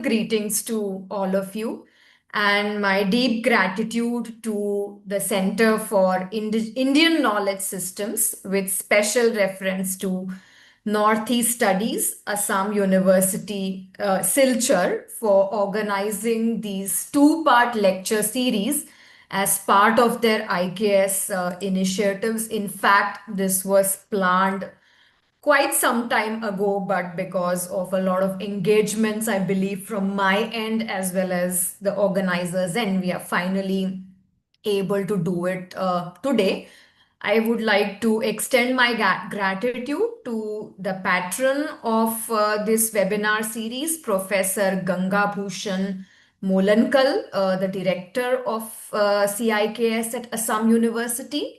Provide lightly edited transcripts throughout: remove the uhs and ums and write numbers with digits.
greetings to all of you, and my deep gratitude to the Center for Indian Knowledge Systems, with special reference to Northeast Studies, Assam University, Silchar, for organizing these two-part lecture series as part of their IKS initiatives. In fact, this was planned quite some time ago, but because of a lot of engagements, I believe, from my end as well as the organizers' end, we are finally able to do it today. I would like to extend my gratitude to the patron of this webinar series, Professor Ganga Bhushan Molankal, the director of CIKS at Assam University.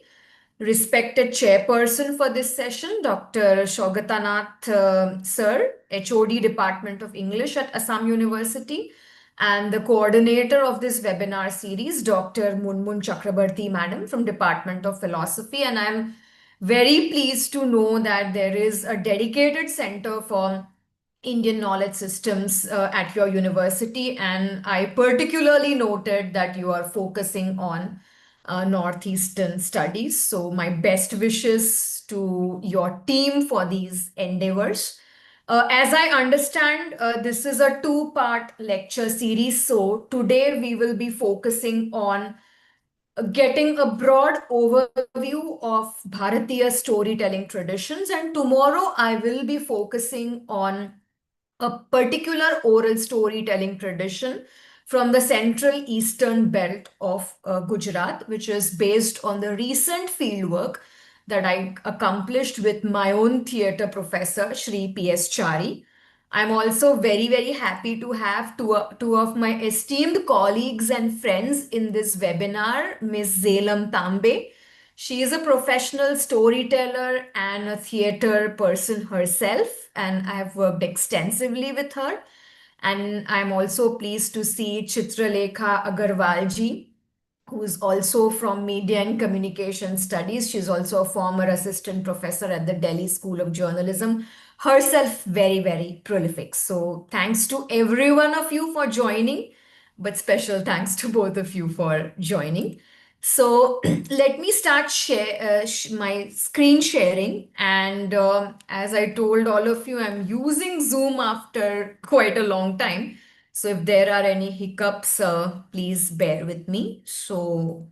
Respected chairperson for this session, Dr. Saugata Nath, Sir, HOD Department of English at Assam University, and the coordinator of this webinar series, Dr. Munmun Chakrabarti Madam from Department of Philosophy. And I'm very pleased to know that there is a dedicated center for Indian knowledge systems at your university. And I particularly noted that you are focusing on Northeastern studies. So, my best wishes to your team for these endeavors. As I understand, this is a two-part lecture series. So, today we will be focusing on getting a broad overview of Bharatiya storytelling traditions, and tomorrow I will be focusing on a particular oral storytelling tradition from the central eastern belt of Gujarat, which is based on the recent fieldwork that I accomplished with my own theatre professor, Shri P.S. Chari. I'm also very, very happy to have two of my esteemed colleagues and friends in this webinar, Ms. Zelam Tambe. She is a professional storyteller and a theater person herself, and I have worked extensively with her. And I'm also pleased to see Chitralekha Agarwalji, who is also from Media and Communication Studies. She's also a former assistant professor at the Delhi School of Journalism, herself very, very prolific. So thanks to every one of you for joining, but special thanks to both of you for joining. So let me start my screen sharing. And as I told all of you, I'm using Zoom after quite a long time. So if there are any hiccups, please bear with me. So,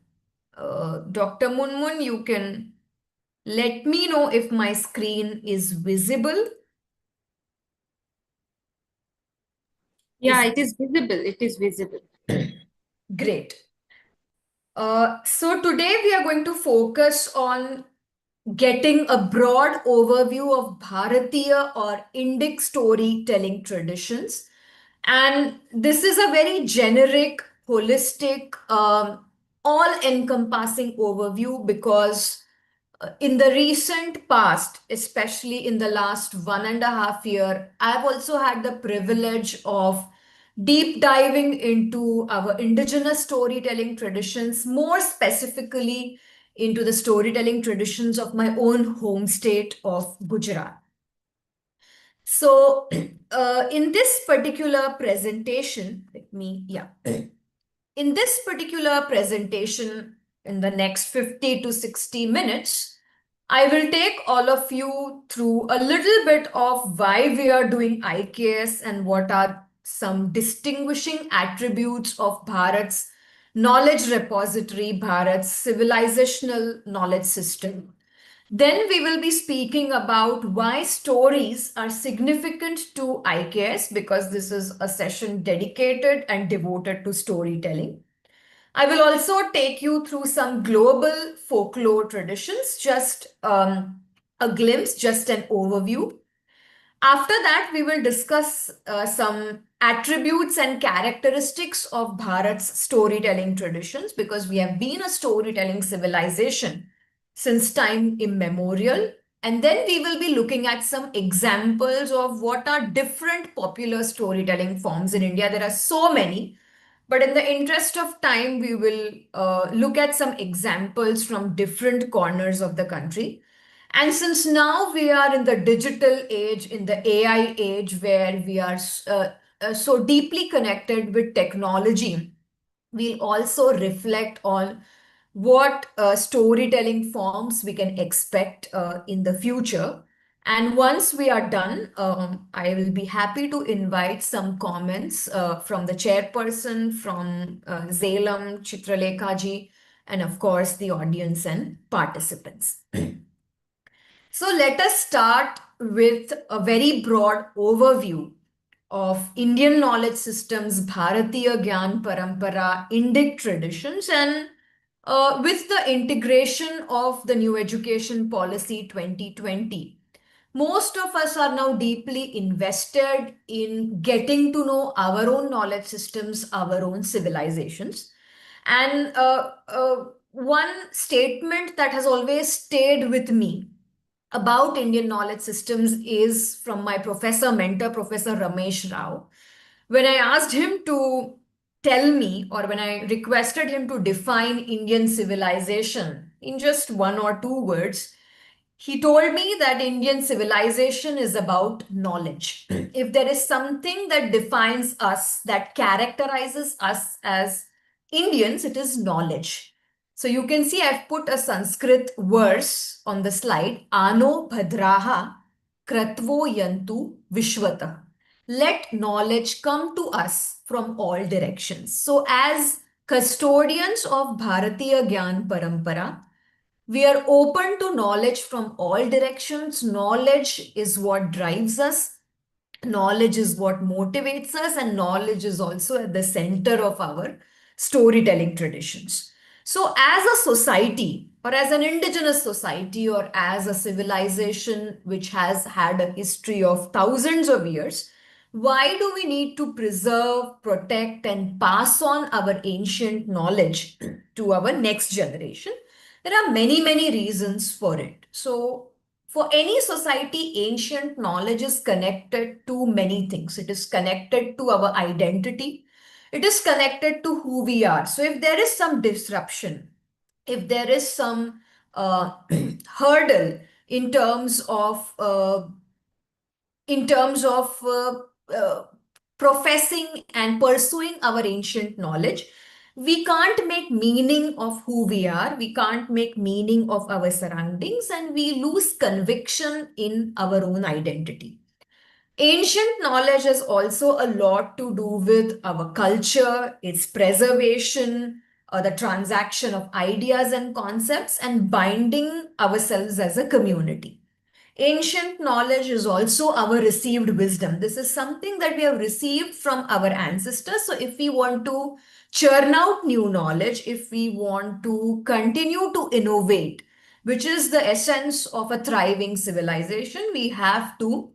Dr. Munmun, you can let me know if my screen is visible. Yeah, it is visible. It is visible. Great. So today we are going to focus on getting a broad overview of Bharatiya or Indic storytelling traditions. And this is a very generic, holistic, all-encompassing overview because in the recent past, especially in the last 1.5 year, I've also had the privilege of deep diving into our indigenous storytelling traditions, more specifically into the storytelling traditions of my own home state of Gujarat. So, in this particular presentation, in this particular presentation, in the next 50 to 60 minutes, I will take all of you through a little bit of why we are doing IKS and what are some distinguishing attributes of Bharat's knowledge repository, Bharat's civilizational knowledge system. Then we will be speaking about why stories are significant to IKS because this is a session dedicated and devoted to storytelling. I will also take you through some global folklore traditions, just a glimpse, just an overview. After that, we will discuss some attributes and characteristics of Bharat's storytelling traditions because we have been a storytelling civilization since time immemorial. And then we will be looking at some examples of what are different popular storytelling forms in India. There are so many. But in the interest of time, we will look at some examples from different corners of the country. And since now we are in the digital age, in the AI age, where we are so deeply connected with technology, we'll also reflect on what storytelling forms we can expect in the future. And once we are done, I will be happy to invite some comments from the chairperson, from Zelam, Chitralekha ji, and of course the audience and participants. So let us start with a very broad overview of Indian knowledge systems, Bharatiya Gyan Parampara, Indic traditions, and with the integration of the new education policy 2020. Most of us are now deeply invested in getting to know our own knowledge systems, our own civilizations. And one statement that has always stayed with me about Indian knowledge systems is from my professor mentor, Professor Ramesh Rao. When I asked him to tell me, or when I requested him to define Indian civilization in just one or two words, he told me that Indian civilization is about knowledge. If there is something that defines us, that characterizes us as Indians, it is knowledge. So you can see I've put a Sanskrit verse on the slide. Ano bhadraha kratvo yantu vishwata. Let knowledge come to us from all directions. So as custodians of Bharatiya Gyan Parampara, we are open to knowledge from all directions. Knowledge is what drives us. Knowledge is what motivates us, and knowledge is also at the center of our storytelling traditions. So, as a society, or as an indigenous society, or as a civilization which has had a history of thousands of years, why do we need to preserve, protect, and pass on our ancient knowledge to our next generation? There are many, many reasons for it. So, for any society, ancient knowledge is connected to many things. It is connected to our identity. It is connected to who we are. So, if there is some disruption, if there is some hurdle in terms of uh, professing and pursuing our ancient knowledge, we can't make meaning of who we are, we can't make meaning of our surroundings, and we lose conviction in our own identity. Ancient knowledge has also a lot to do with our culture, its preservation, the transaction of ideas and concepts, and binding ourselves as a community. Ancient knowledge is also our received wisdom. This is something that we have received from our ancestors. So, if we want to churn out new knowledge, if we want to continue to innovate, which is the essence of a thriving civilization, we have to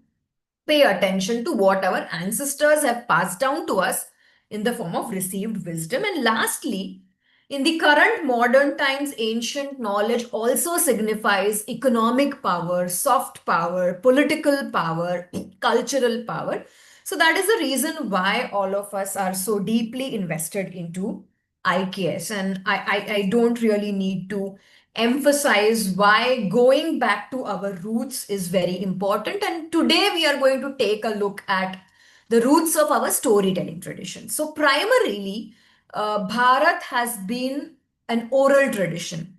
pay attention to what our ancestors have passed down to us in the form of received wisdom. And lastly, in the current modern times, ancient knowledge also signifies economic power, soft power, political power, cultural power. So that is the reason why all of us are so deeply invested into IKS. And I don't really need to emphasize why going back to our roots is very important. And today we are going to take a look at the roots of our storytelling tradition. So, primarily, Bharat has been an oral tradition.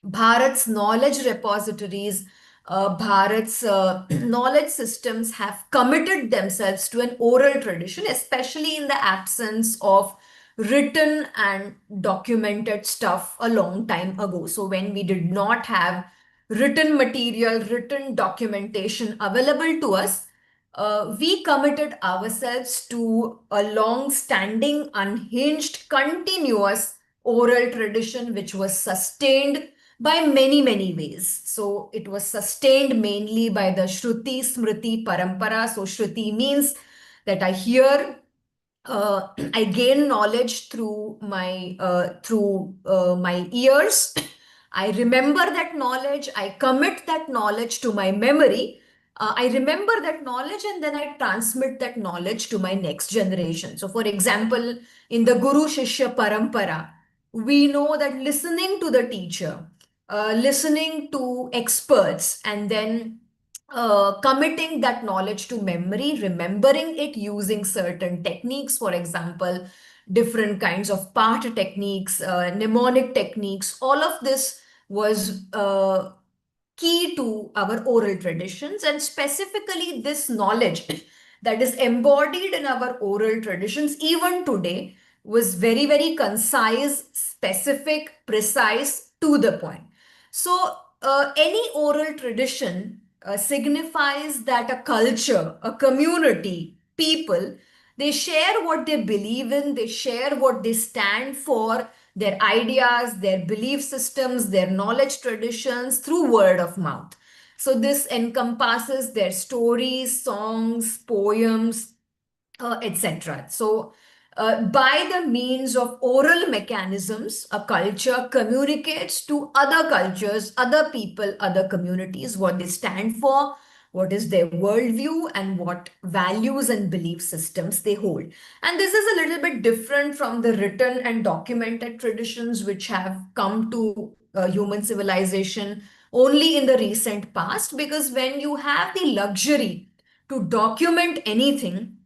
Bharat's knowledge repositories, Bharat's knowledge systems have committed themselves to an oral tradition, especially in the absence of written and documented stuff a long time ago. So, when we did not have written material, written documentation available to us, we committed ourselves to a long standing, unhinged, continuous oral tradition which was sustained by many, many ways. So it was sustained mainly by the Shruti, Smriti, Parampara. So Shruti means that I hear, I gain knowledge through my ears. I remember that knowledge. I commit that knowledge to my memory. I remember that knowledge and then I transmit that knowledge to my next generation. So, for example, in the Guru Shishya Parampara, we know that listening to the teacher, listening to experts, and then committing that knowledge to memory, remembering it using certain techniques, for example, different kinds of part techniques, mnemonic techniques. All of this was key to our oral traditions, and specifically this knowledge that is embodied in our oral traditions even today was very, very concise, specific, precise, to the point. So any oral tradition signifies that a culture, a community, people, they share what they believe in, they share what they stand for, their ideas, their belief systems, their knowledge traditions through word of mouth. So this encompasses their stories, songs, poems, etc. So, by the means of oral mechanisms, a culture communicates to other cultures, other people, other communities what they stand for, what is their worldview, and what values and belief systems they hold. And this is a little bit different from the written and documented traditions which have come to human civilization only in the recent past, because when you have the luxury to document anything,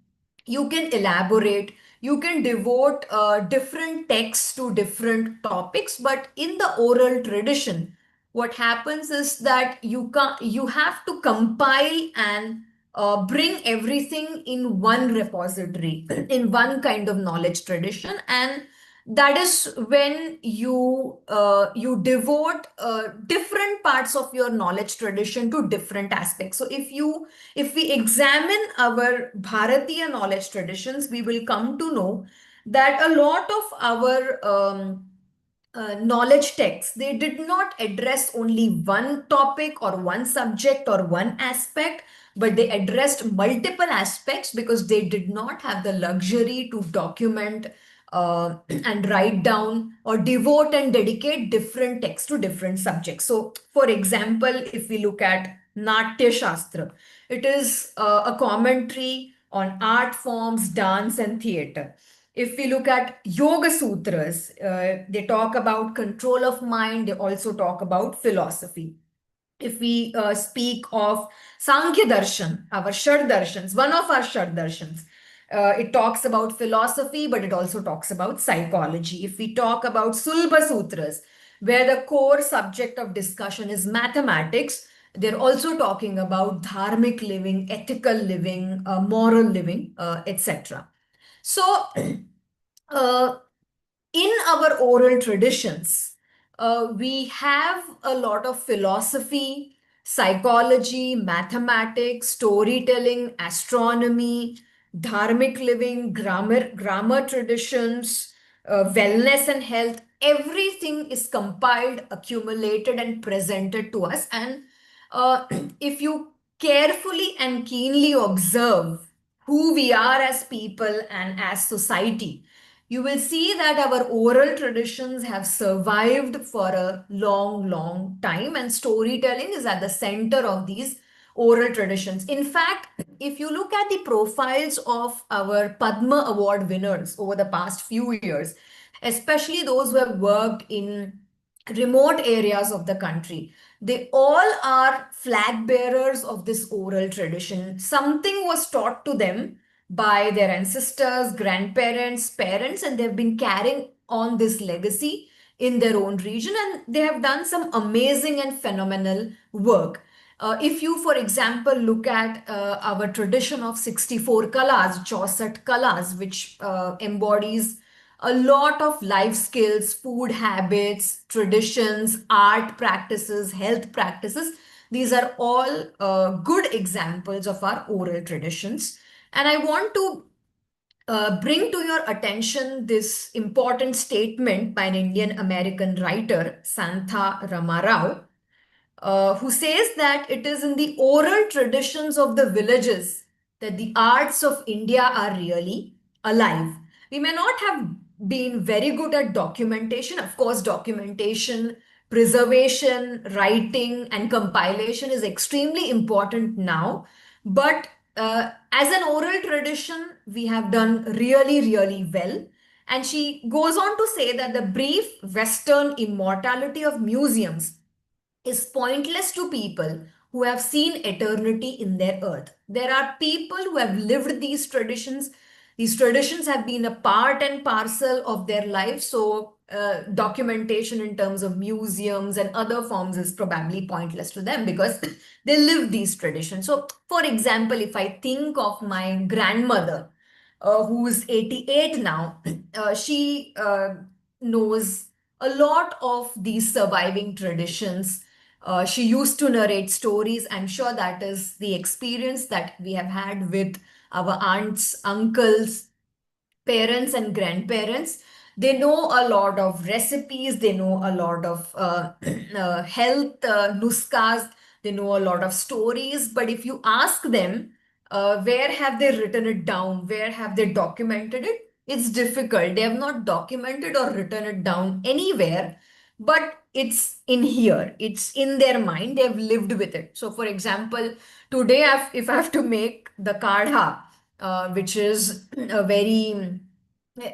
you can elaborate, you can devote different texts to different topics. But in the oral tradition, what happens is that you have to compile and bring everything in one repository in one kind of knowledge tradition. And that is when you devote different parts of your knowledge tradition to different aspects. So if we examine our Bharatiya knowledge traditions, we will come to know that a lot of our knowledge texts, they did not address only one topic or one subject or one aspect, but they addressed multiple aspects because they did not have the luxury to document and write down or devote and dedicate different texts to different subjects. So, for example, if we look at Natya Shastra, it is a commentary on art forms, dance, and theater. If we look at Yoga Sutras, they talk about control of mind, they also talk about philosophy. If we speak of Sankhya Darshan, our Shad Darshans, one of our Shad Darshans, it talks about philosophy, but it also talks about psychology. If we talk about Sulba Sutras, where the core subject of discussion is mathematics, they're also talking about dharmic living, ethical living, moral living, etc. So, uh, in our oral traditions, we have a lot of philosophy, psychology, mathematics, storytelling, astronomy, dharmic living, grammar traditions, wellness and health. Everything is compiled, accumulated, and presented to us. And uh, if you carefully and keenly observe who we are as people and as society, you will see that our oral traditions have survived for a long, long time, and storytelling is at the center of these oral traditions. In fact, if you look at the profiles of our Padma Award winners over the past few years, especially those who have worked in remote areas of the country, they all are flag bearers of this oral tradition. Something was taught to them by their ancestors, grandparents, parents, and they've been carrying on this legacy in their own region, and they have done some amazing and phenomenal work. If you, for example, look at our tradition of 64 kalas, Chausat kalas, which embodies a lot of life skills, food habits, traditions, art practices, health practices. These are all good examples of our oral traditions. And I want to bring to your attention this important statement by an Indian American writer, Santha Ramarao, who says that it is in the oral traditions of the villages that the arts of India are really alive. We may not have been very good at documentation. Of course, documentation, preservation, writing, and compilation is extremely important now. But as an oral tradition, we have done really, really well. And she goes on to say that the brief Western immortality of museums is pointless to people who have seen eternity in their earth. There are people who have lived these traditions. These traditions have been a part and parcel of their life. So, documentation in terms of museums and other forms is probably pointless to them because they live these traditions. So, for example, if I think of my grandmother, who's 88 now, she knows a lot of these surviving traditions. She used to narrate stories. I'm sure that is the experience that we have had with our aunts, uncles, parents and grandparents. They know a lot of recipes, they know a lot of health nuskas, they know a lot of stories. But if you ask them, where have they written it down, where have they documented it, it's difficult. They have not documented or written it down anywhere, but it's in here, it's in their mind, they've lived with it. So for example, today if I have to make the kadha, which is a very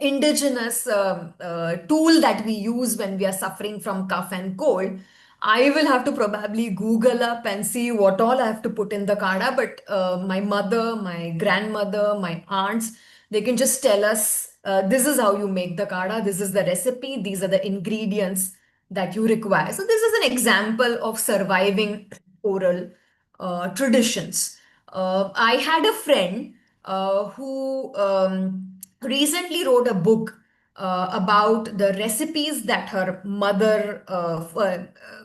indigenous tool that we use when we are suffering from cough and cold. I will have to probably Google up and see what all I have to put in the kada. But my mother, my grandmother, my aunts, they can just tell us this is how you make the kada, this is the recipe, these are the ingredients that you require. So, this is an example of surviving oral traditions. I had a friend who recently wrote a book about the recipes that her mother,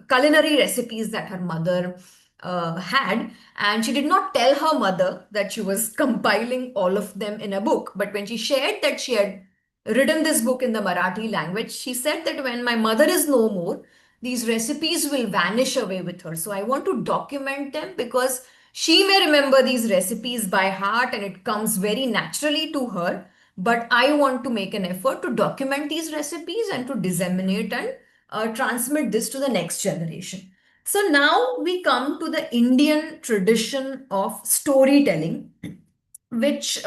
culinary recipes that her mother had. And she did not tell her mother that she was compiling all of them in a book. But when she shared that she had written this book in the Marathi language, she said that when my mother is no more, these recipes will vanish away with her. So I want to document them because she may remember these recipes by heart and it comes very naturally to her. But I want to make an effort to document these recipes and to disseminate and transmit this to the next generation. So now we come to the Indian tradition of storytelling, which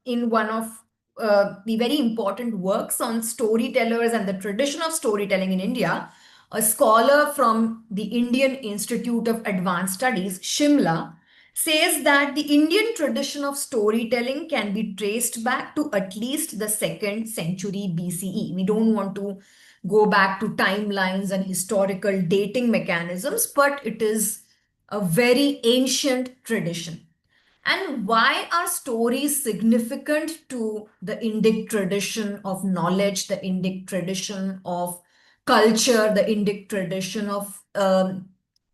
in one of the very important works on storytellers and the tradition of storytelling in India, a scholar from the Indian Institute of Advanced Studies, Shimla, says that the Indian tradition of storytelling can be traced back to at least the second century BCE. We don't want to go back to timelines and historical dating mechanisms, but it is a very ancient tradition. And why are stories significant to the Indic tradition of knowledge, the Indic tradition of culture, the Indic tradition of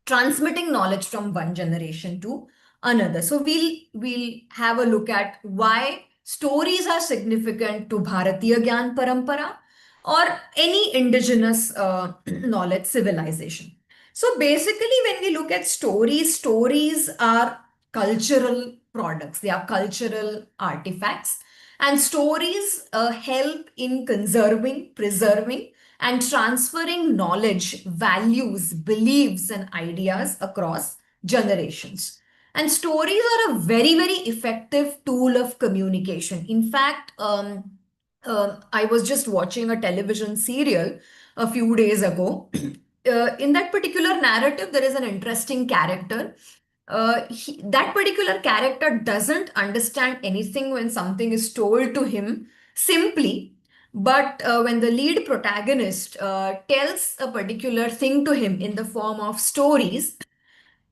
transmitting knowledge from one generation to another? So we'll have a look at why stories are significant to Bharatiya Gyan Parampara or any indigenous knowledge civilization. So basically, when we look at stories, stories are cultural products, they are cultural artifacts. And stories help in conserving, preserving, and transferring knowledge, values, beliefs, and ideas across generations. And stories are a very, very effective tool of communication. In fact, I was just watching a television serial a few days ago. In that particular narrative, there is an interesting character. That particular character doesn't understand anything when something is told to him simply. But when the lead protagonist tells a particular thing to him in the form of stories,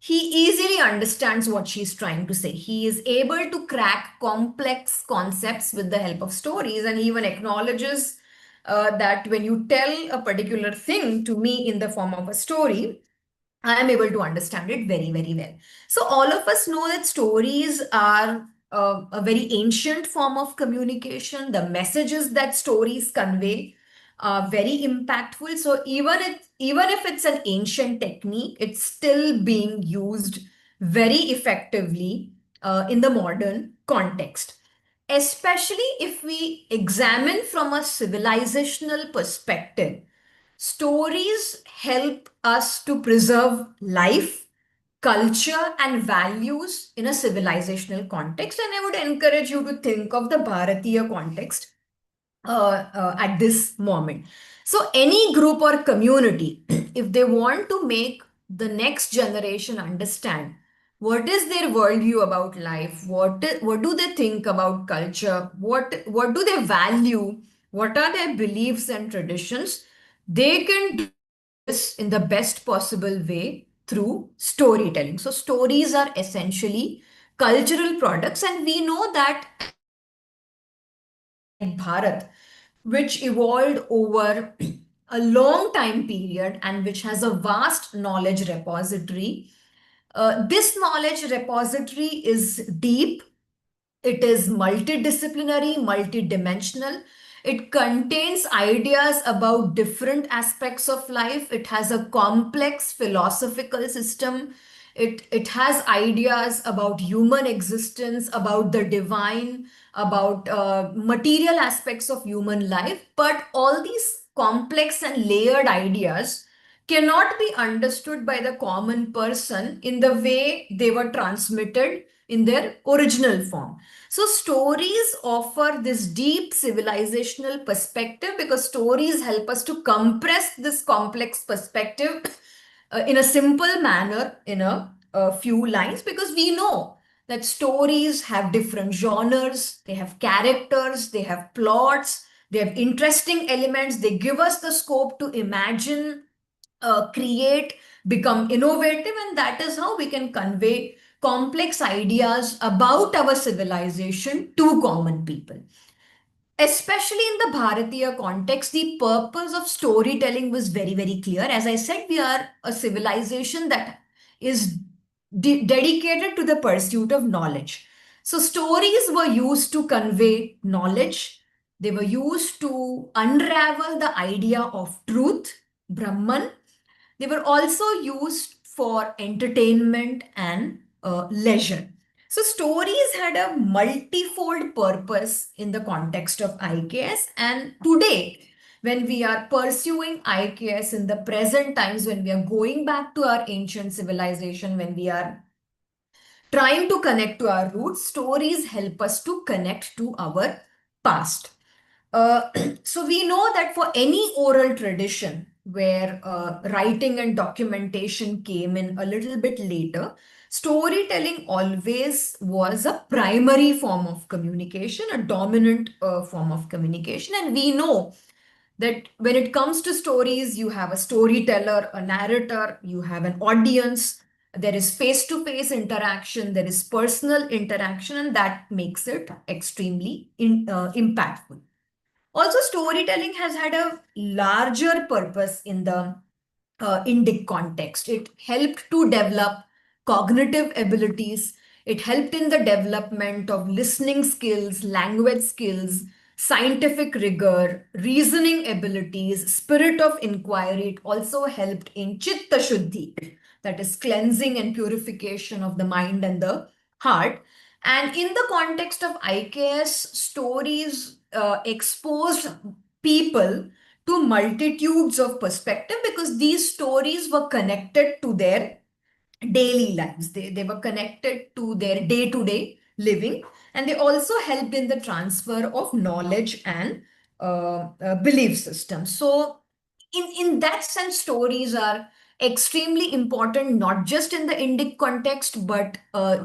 he easily understands what she's trying to say. He is able to crack complex concepts with the help of stories, and he even acknowledges that when you tell a particular thing to me in the form of a story, I am able to understand it very, very well. So, all of us know that stories are a very ancient form of communication. The messages that stories convey are very impactful. So, even if it's an ancient technique, it's still being used very effectively in the modern context. Especially if we examine from a civilizational perspective, stories help us to preserve life, culture, and values in a civilizational context. And I would encourage you to think of the Bharatiya context at this moment. So, any group or community, if they want to make the next generation understand what is their worldview about life, what do they think about culture, what do they value, what are their beliefs and traditions, they can do this in the best possible way through storytelling. So stories are essentially cultural products, and we know that like Bharat, which evolved over a long time period and which has a vast knowledge repository. This knowledge repository is deep, it is multidisciplinary, multidimensional. It contains ideas about different aspects of life. It has a complex philosophical system. It has ideas about human existence, about the divine, about material aspects of human life. But all these complex and layered ideas cannot be understood by the common person in the way they were transmitted in their original form. So, stories offer this deep civilizational perspective because stories help us to compress this complex perspective in a simple manner in a few lines, because we know that stories have different genres, they have characters, they have plots, they have interesting elements, they give us the scope to imagine, create, become innovative, and that is how we can convey complex ideas about our civilization to common people. Especially in the Bharatiya context, the purpose of storytelling was very, very clear. As I said, we are a civilization that is dedicated to the pursuit of knowledge. So, stories were used to convey knowledge, they were used to unravel the idea of truth, Brahman. They were also used for entertainment and leisure. So, stories had a multifold purpose in the context of IKS. And today, when we are pursuing IKS in the present times, when we are going back to our ancient civilization, when we are trying to connect to our roots, stories help us to connect to our past. Uh, so we know that for any oral tradition where writing and documentation came in a little bit later, storytelling always was a primary form of communication, a dominant form of communication. And we know that when it comes to stories, you have a storyteller, a narrator, you have an audience, there is face to face interaction, there is personal interaction, and that makes it extremely impactful. Also, storytelling has had a larger purpose in the Indic context. It helped to develop cognitive abilities. It helped in the development of listening skills, language skills, scientific rigor, reasoning abilities, spirit of inquiry. It also helped in chitta shuddhi, that is cleansing and purification of the mind and the heart. And in the context of IKS, stories exposed people to multitudes of perspective because these stories were connected to their daily lives. They were connected to their day-to-day living, and they also helped in the transfer of knowledge and belief systems. So in that sense, stories are extremely important, not just in the Indic context, but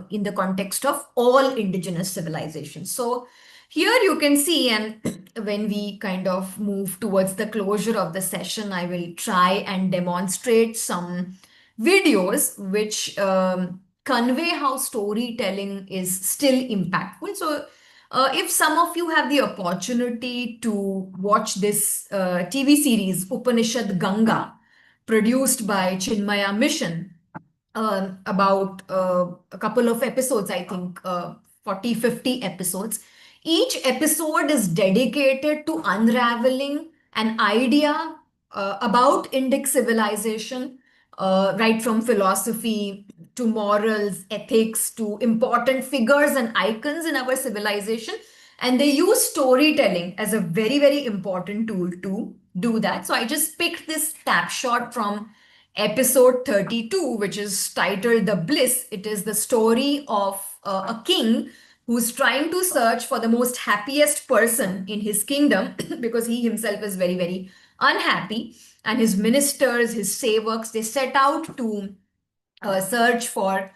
in the context of all indigenous civilizations. So here you can see, and when we kind of move towards the closure of the session, I will try and demonstrate some videos which convey how storytelling is still impactful. So, if some of you have the opportunity to watch this TV series, Upanishad Ganga, produced by Chinmaya Mission, about a couple of episodes, I think 40, 50 episodes. Each episode is dedicated to unraveling an idea about Indic civilization, right from philosophy to morals, ethics to important figures and icons in our civilization. And they use storytelling as a very, very important tool to do that. So I just picked this snapshot from episode 32, which is titled The Bliss. It is the story of a king who's trying to search for the most happiest person in his kingdom because he himself is very, very unhappy. And his ministers, his sevaks, they set out to search for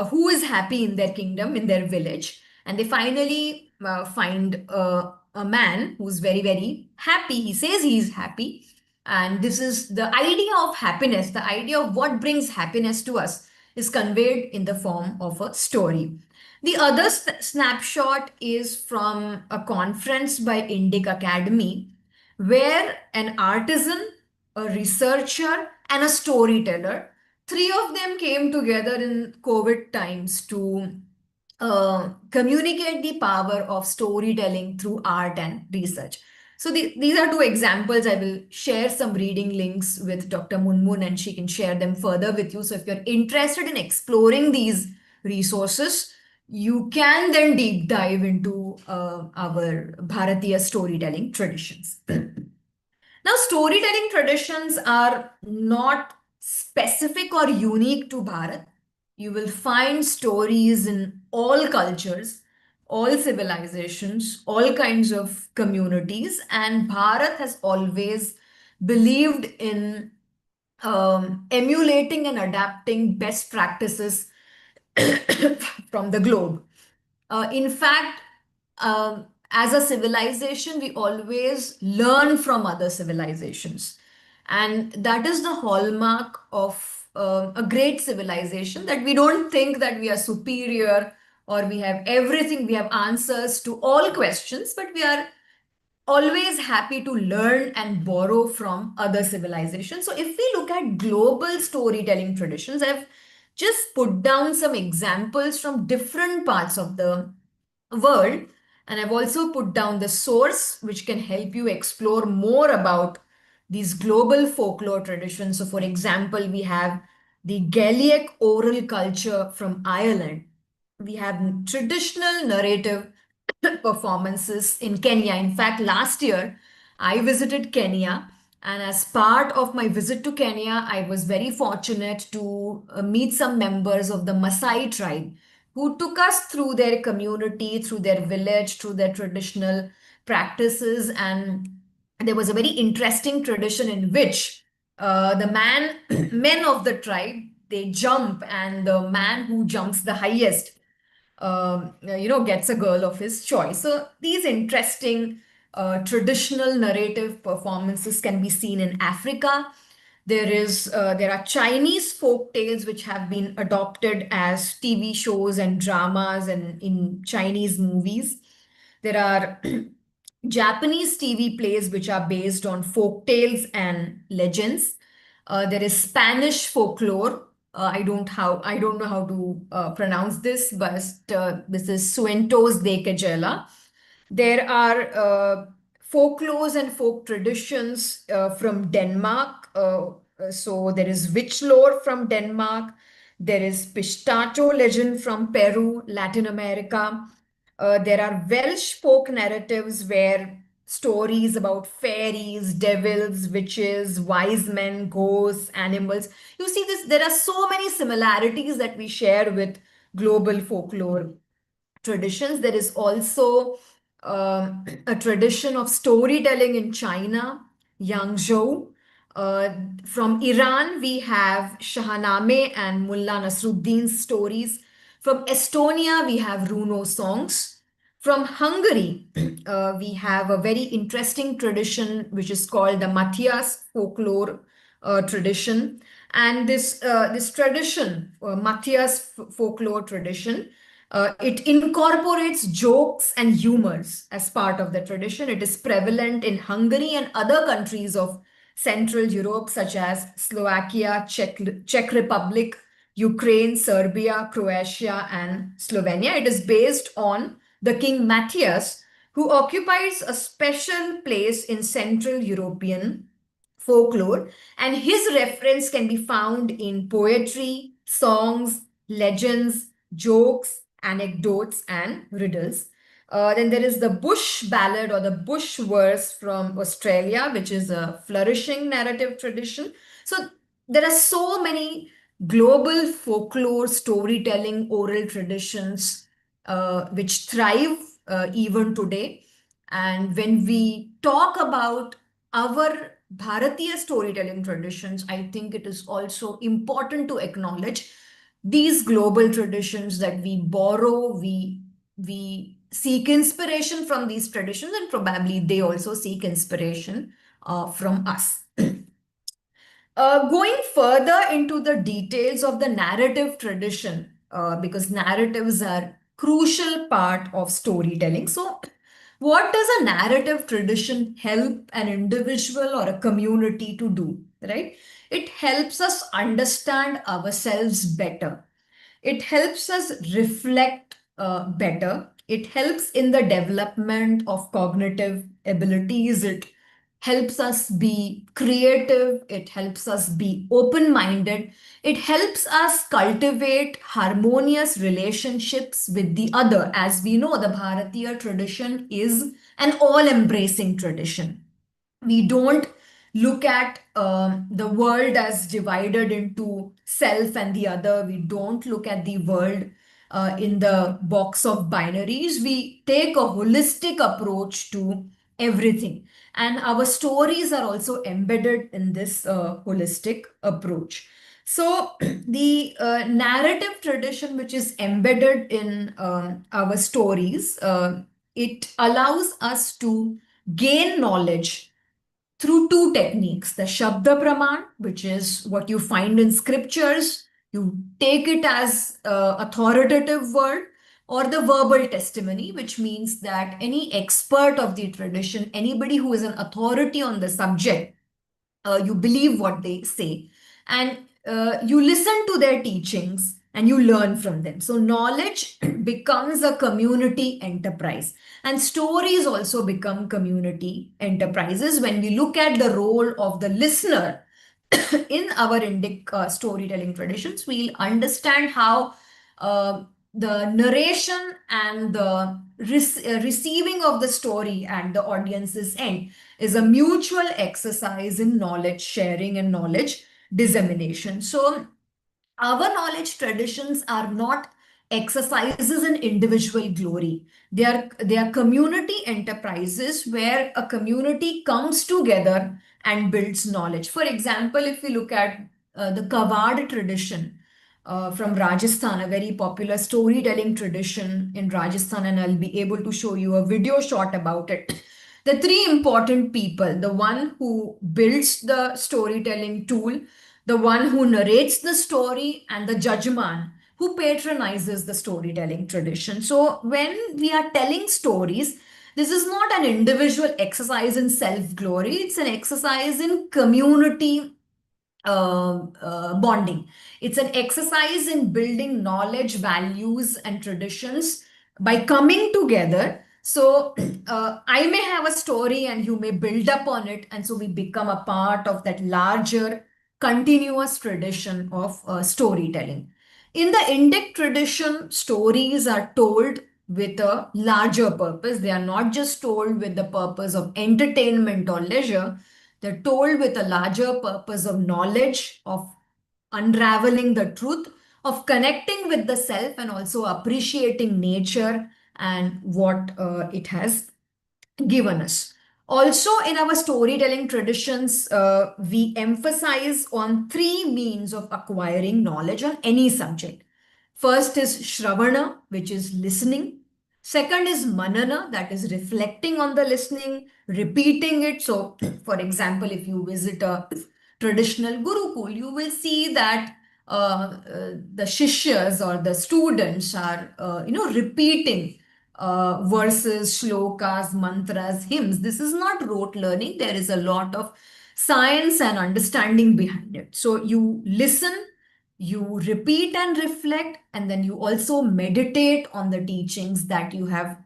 who is happy in their kingdom, in their village. And they finally find a man who's very, very happy. He says he's happy. And this is the idea of happiness, the idea of what brings happiness to us is conveyed in the form of a story. The other snapshot is from a conference by Indic Academy, where an artisan, a researcher, and a storyteller, three of them came together in COVID times to communicate the power of storytelling through art and research. So these are two examples. I will share some reading links with Dr. Munmun and she can share them further with you. So if you're interested in exploring these resources, you can then deep dive into our Bharatiya storytelling traditions. Now, storytelling traditions are not specific or unique to Bharat. You will find stories in all cultures, all civilizations, all kinds of communities, and Bharat has always believed in emulating and adapting best practices from the globe. In fact, as a civilization, we always learn from other civilizations. And that is the hallmark of a great civilization, that we don't think that we are superior or we have everything, we have answers to all questions, but we are always happy to learn and borrow from other civilizations. So, if we look at global storytelling traditions, I've just put down some examples from different parts of the world, and I've also put down the source which can help you explore more about these global folklore traditions. So, for example, we have the Gaelic oral culture from Ireland. We have traditional narrative performances in Kenya. In fact, last year I visited Kenya, and as part of my visit to Kenya, I was very fortunate to meet some members of the Maasai tribe who took us through their community, through their village, through their traditional practices. And there was a very interesting tradition in which men of the tribe, they jump, and the man who jumps the highest gets a girl of his choice. So these interesting traditional narrative performances can be seen in Africa. There are Chinese folk tales which have been adopted as TV shows and dramas and in Chinese movies. There are Japanese TV plays which are based on folk tales and legends. There is Spanish folklore. I don't know how to pronounce this, but this is Suentos de Quejela. There are folklores and folk traditions from Denmark. So there is witch lore from Denmark. There is pistachio legend from Peru, Latin America. There are Welsh folk narratives where stories about fairies, devils, witches, wise men, ghosts, animals. You see this, there are so many similarities that we share with global folklore traditions. There is also a tradition of storytelling in China, Yangzhou. Uh, from Iran, we have Shahnameh and Mullah Nasruddin's stories. From Estonia, we have Runo songs. From Hungary, we have a very interesting tradition which is called the Matthias folklore tradition. And this tradition, Matthias folklore tradition, it incorporates jokes and humors as part of the tradition. It is prevalent in Hungary and other countries of Central Europe, such as Slovakia, Czech Republic, Ukraine, Serbia, Croatia, and Slovenia. It is based on the King Matthias, who occupies a special place in Central European folklore, and his reference can be found in poetry, songs, legends, jokes, anecdotes, and riddles. Then there is the bush ballad or the bush verse from Australia, which is a flourishing narrative tradition. So there are so many global folklore, storytelling, oral traditions which thrive even today. And when we talk about our Bharatiya storytelling traditions, I think it is also important to acknowledge these global traditions that we borrow, we seek inspiration from these traditions, and probably they also seek inspiration from us. Going further into the details of the narrative tradition, because narratives are crucial part of storytelling. So, what does a narrative tradition help an individual or a community to do, right? It helps us understand ourselves better. It helps us reflect better. It helps in the development of cognitive abilities. It helps us be creative. It helps us be open minded. It helps us cultivate harmonious relationships with the other. As we know, the Bharatiya tradition is an all embracing tradition. We don't look at the world as divided into self and the other. We don't look at the world in the box of binaries. We take a holistic approach to everything. And our stories are also embedded in this holistic approach. So, the narrative tradition, which is embedded in our stories, it allows us to gain knowledge through two techniques: the Shabda Praman, which is what you find in scriptures, you take it as authoritative word, or the verbal testimony, which means that any expert of the tradition, anybody who is an authority on the subject, you believe what they say, and you listen to their teachings and you learn from them. So knowledge becomes a community enterprise, and stories also become community enterprises when we look at the role of the listener. In our Indic storytelling traditions, we'll understand how the narration and the receiving of the story at the audience's end is a mutual exercise in knowledge sharing and knowledge dissemination. So, our knowledge traditions are not exercises in individual glory. They are community enterprises where a community comes together and builds knowledge. For example, if we look at the Kawad tradition from Rajasthan, a very popular storytelling tradition in Rajasthan, and I'll be able to show you a video short about it. The three important people: the one who builds the storytelling tool, the one who narrates the story, and the judgeman who patronizes the storytelling tradition. So, when we are telling stories, this is not an individual exercise in self glory, it's an exercise in community bonding. It's an exercise in building knowledge, values, and traditions by coming together. So, I may have a story and you may build up on it, and so we become a part of that larger, continuous tradition of storytelling. In the Indic tradition, stories are told with a larger purpose. They are not just told with the purpose of entertainment or leisure, they're told with a larger purpose of knowledge, of unraveling the truth, of connecting with the self, and also appreciating nature and what it has given us. Also, in our storytelling traditions, we emphasize on three means of acquiring knowledge on any subject. First is Shravana, which is listening. Second is Manana, that is reflecting on the listening, repeating it. So, for example, if you visit a traditional Gurukul, you will see that the Shishyas or the students are, repeating verses, shlokas, mantras, hymns. This is not rote learning. There is a lot of science and understanding behind it. So you listen, you repeat and reflect, and then you also meditate on the teachings that you have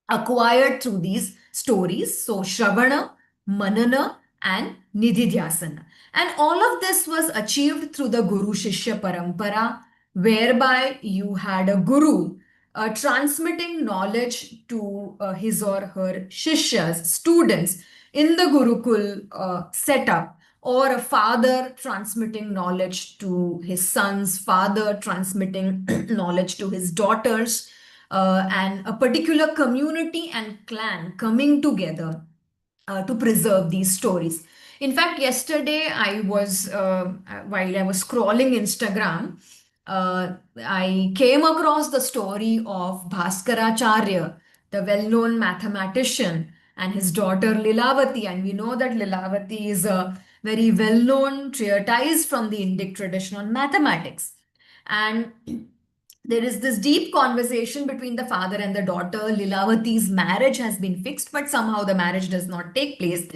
acquired through these stories. So Shravana, Manana, and Nididhyasana. And all of this was achieved through the Guru Shishya Parampara, whereby you had a guru transmitting knowledge to his or her Shishyas, students in the Gurukul setup, or a father transmitting knowledge to his sons, father transmitting knowledge to his daughters, and a particular community and clan coming together to preserve these stories. In fact, yesterday while I was scrolling Instagram, I came across the story of Bhaskaracharya, the well-known mathematician, and his daughter Lilavati. And we know that Lilavati is a very well-known treatise from the Indic tradition on mathematics. And there is this deep conversation between the father and the daughter. Lilavati's marriage has been fixed, but somehow the marriage does not take place.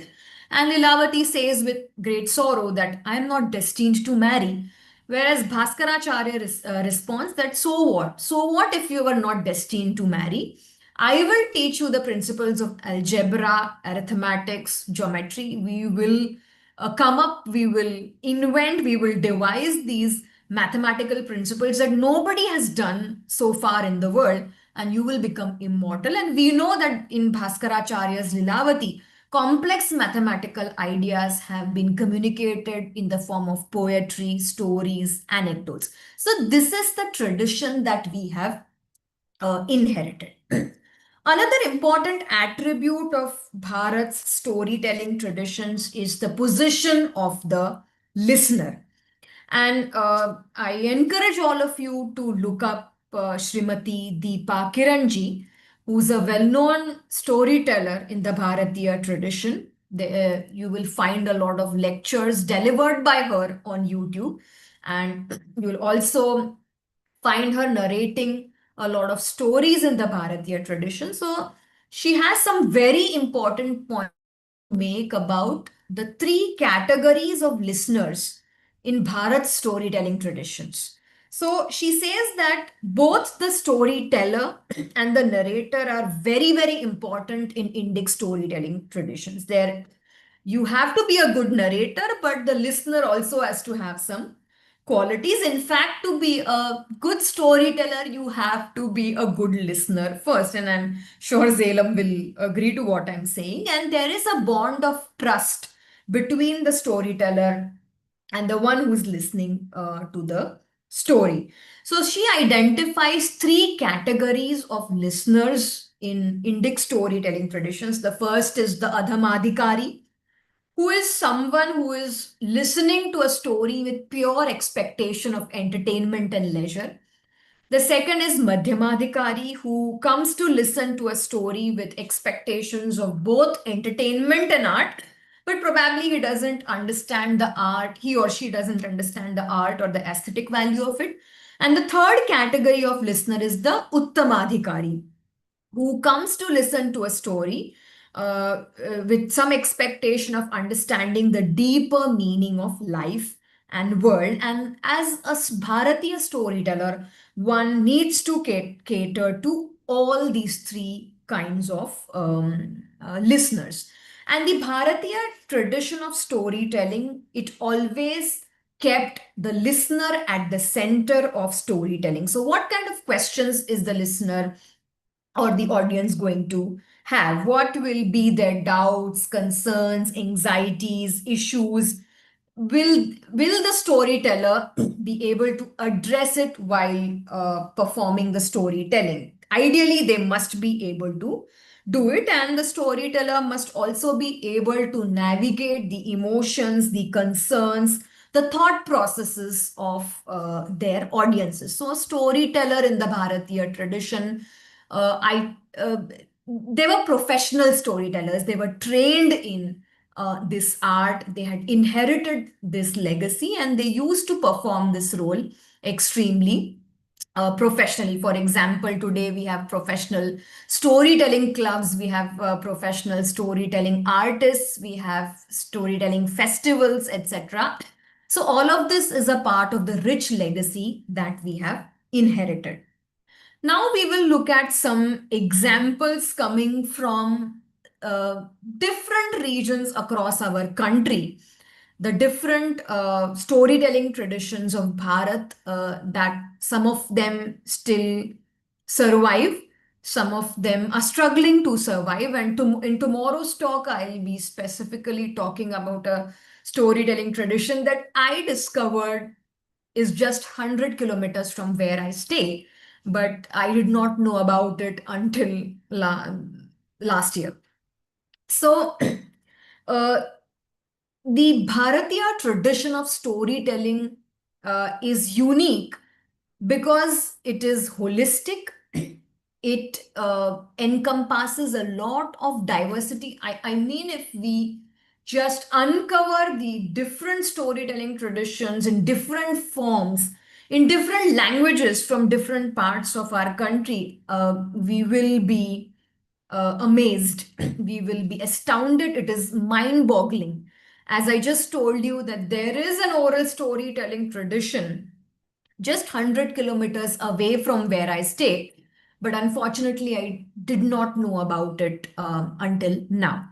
And Lilavati says with great sorrow that I am not destined to marry. Whereas Bhaskaracharya responds that so what? So what if you were not destined to marry? I will teach you the principles of algebra, arithmetics, geometry. We will we will invent, we will devise these mathematical principles that nobody has done so far in the world, and you will become immortal. And we know that in Bhaskaracharya's Lilavati, complex mathematical ideas have been communicated in the form of poetry, stories, anecdotes. So, this is the tradition that we have inherited. Another important attribute of Bharat's storytelling traditions is the position of the listener. And I encourage all of you to look up Srimati Deepa Kiranji, who's a well-known storyteller in the Bharatiya tradition. You will find a lot of lectures delivered by her on YouTube, and you'll also find her narrating a lot of stories in the Bharatiya tradition. So she has some very important points to make about the three categories of listeners in Bharat's storytelling traditions. So she says that both the storyteller and the narrator are very, very important in Indic storytelling traditions. You have to be a good narrator, but the listener also has to have some qualities. In fact, to be a good storyteller, you have to be a good listener first. And I'm sure Zalem will agree to what I'm saying. And there is a bond of trust between the storyteller and the one who's listening to the story. So she identifies three categories of listeners in Indic storytelling traditions. The first is the Adhamadhikari, who is someone who is listening to a story with pure expectation of entertainment and leisure. The second is Madhyamadhikari, who comes to listen to a story with expectations of both entertainment and art, but probably he doesn't understand the art, he or she doesn't understand the art or the aesthetic value of it. And the third category of listener is the Uttamadhikari, who comes to listen to a story with some expectation of understanding the deeper meaning of life and world. And as a Bharatiya storyteller, one needs to cater to all these three kinds of listeners. And the Bharatiya tradition of storytelling, it always kept the listener at the center of storytelling. So, what kind of questions is the listener or the audience going to have? What will be their doubts, concerns, anxieties, issues? Will the storyteller be able to address it while performing the storytelling? Ideally, they must be able to do it, and the storyteller must also be able to navigate the emotions, the concerns, the thought processes of their audiences. So, a storyteller in the Bharatiya tradition, I they were professional storytellers. They were trained in this art. They had inherited this legacy, and they used to perform this role extremely professionally. For example, today we have professional storytelling clubs, we have professional storytelling artists, we have storytelling festivals, etc. So, all of this is a part of the rich legacy that we have inherited. Now we will look at some examples coming from different regions across our country, the different storytelling traditions of Bharat, that some of them still survive, some of them are struggling to survive. And in tomorrow's talk, I'll be specifically talking about a storytelling tradition that I discovered is just 100 kilometers from where I stay. but I did not know about it until last year. So, uh, the Bharatiya tradition of storytelling is unique because it is holistic. It encompasses a lot of diversity. I mean, if we just uncover the different storytelling traditions in different forms, in different languages from different parts of our country, we will be amazed. We will be astounded. It is mind boggling. As I just told you, that there is an oral storytelling tradition just 100 kilometers away from where I stay. But unfortunately, I did not know about it until now.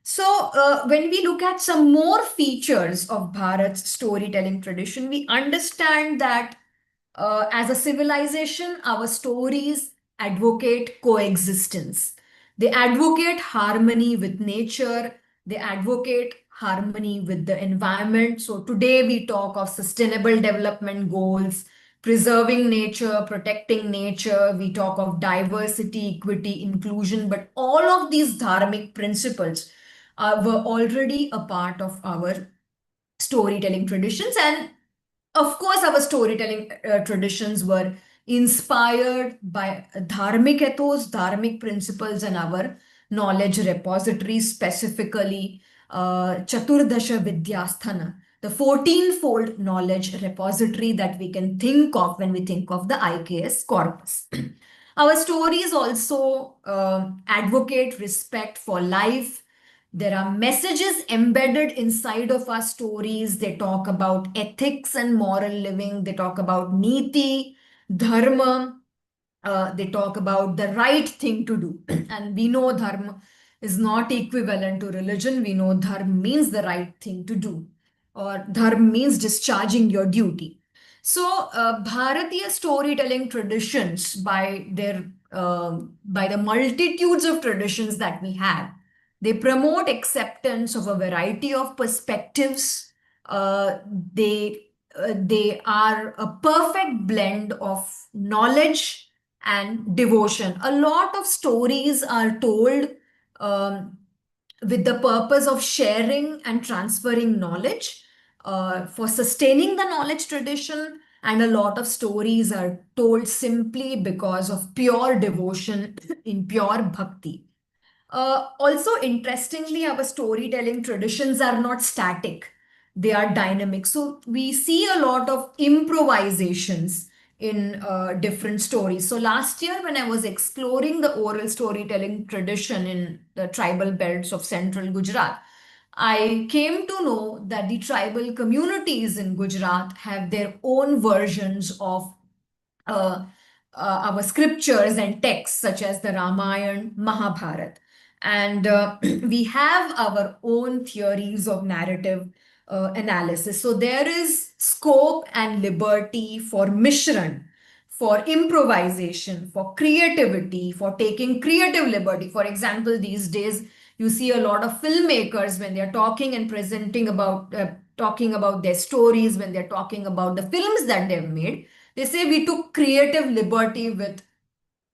So, when we look at some more features of Bharat's storytelling tradition, we understand that as a civilization, our stories advocate coexistence. They advocate harmony with nature, they advocate harmony with the environment. So, today we talk of sustainable development goals, preserving nature, protecting nature, we talk of diversity, equity, inclusion, but all of these dharmic principles were already a part of our storytelling traditions. And of course, our storytelling traditions were inspired by dharmic ethos, dharmic principles, and our knowledge repositories, specifically Chaturdasha Vidyasthana, the 14-fold knowledge repository that we can think of when we think of the IKS corpus. Our stories also advocate respect for life. There are messages embedded inside of our stories. They talk about ethics and moral living. They talk about niti, dharma. They talk about the right thing to do. And we know dharma is not equivalent to religion. We know dharma means the right thing to do, or dharma means discharging your duty. So, Bharatiya storytelling traditions, by the multitudes of traditions that we have, they promote acceptance of a variety of perspectives. They are a perfect blend of knowledge and devotion. A lot of stories are told um, with the purpose of sharing and transferring knowledge, for sustaining the knowledge tradition, and a lot of stories are told simply because of pure devotion in pure bhakti. Also, interestingly, our storytelling traditions are not static, they are dynamic. So, we see a lot of improvisations in different stories. So, last year, when I was exploring the oral storytelling tradition in the tribal belts of central Gujarat, I came to know that the tribal communities in Gujarat have their own versions of uh, our scriptures and texts, such as the Ramayana, Mahabharata. And we have our own theories of narrative analysis. So there is scope and liberty for Mishran, for improvisation, for creativity, for taking creative liberty. For example, these days you see a lot of filmmakers when they're talking and presenting about talking about their stories, when they're talking about the films that they've made, they say we took creative liberty with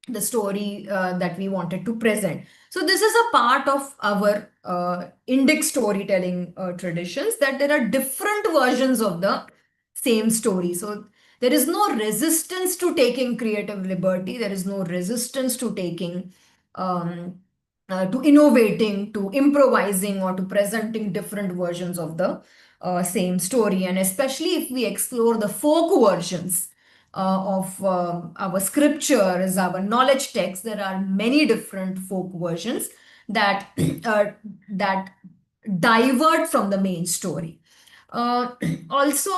the story that we wanted to present. So this is a part of our Indic storytelling traditions, that there are different versions of the same story. So there is no resistance to taking creative liberty. There is no resistance to taking, to innovating, to improvising, or to presenting different versions of the same story. And especially if we explore the folk versions of our scriptures, our knowledge texts, there are many different folk versions that that divert from the main story. Uh, Also,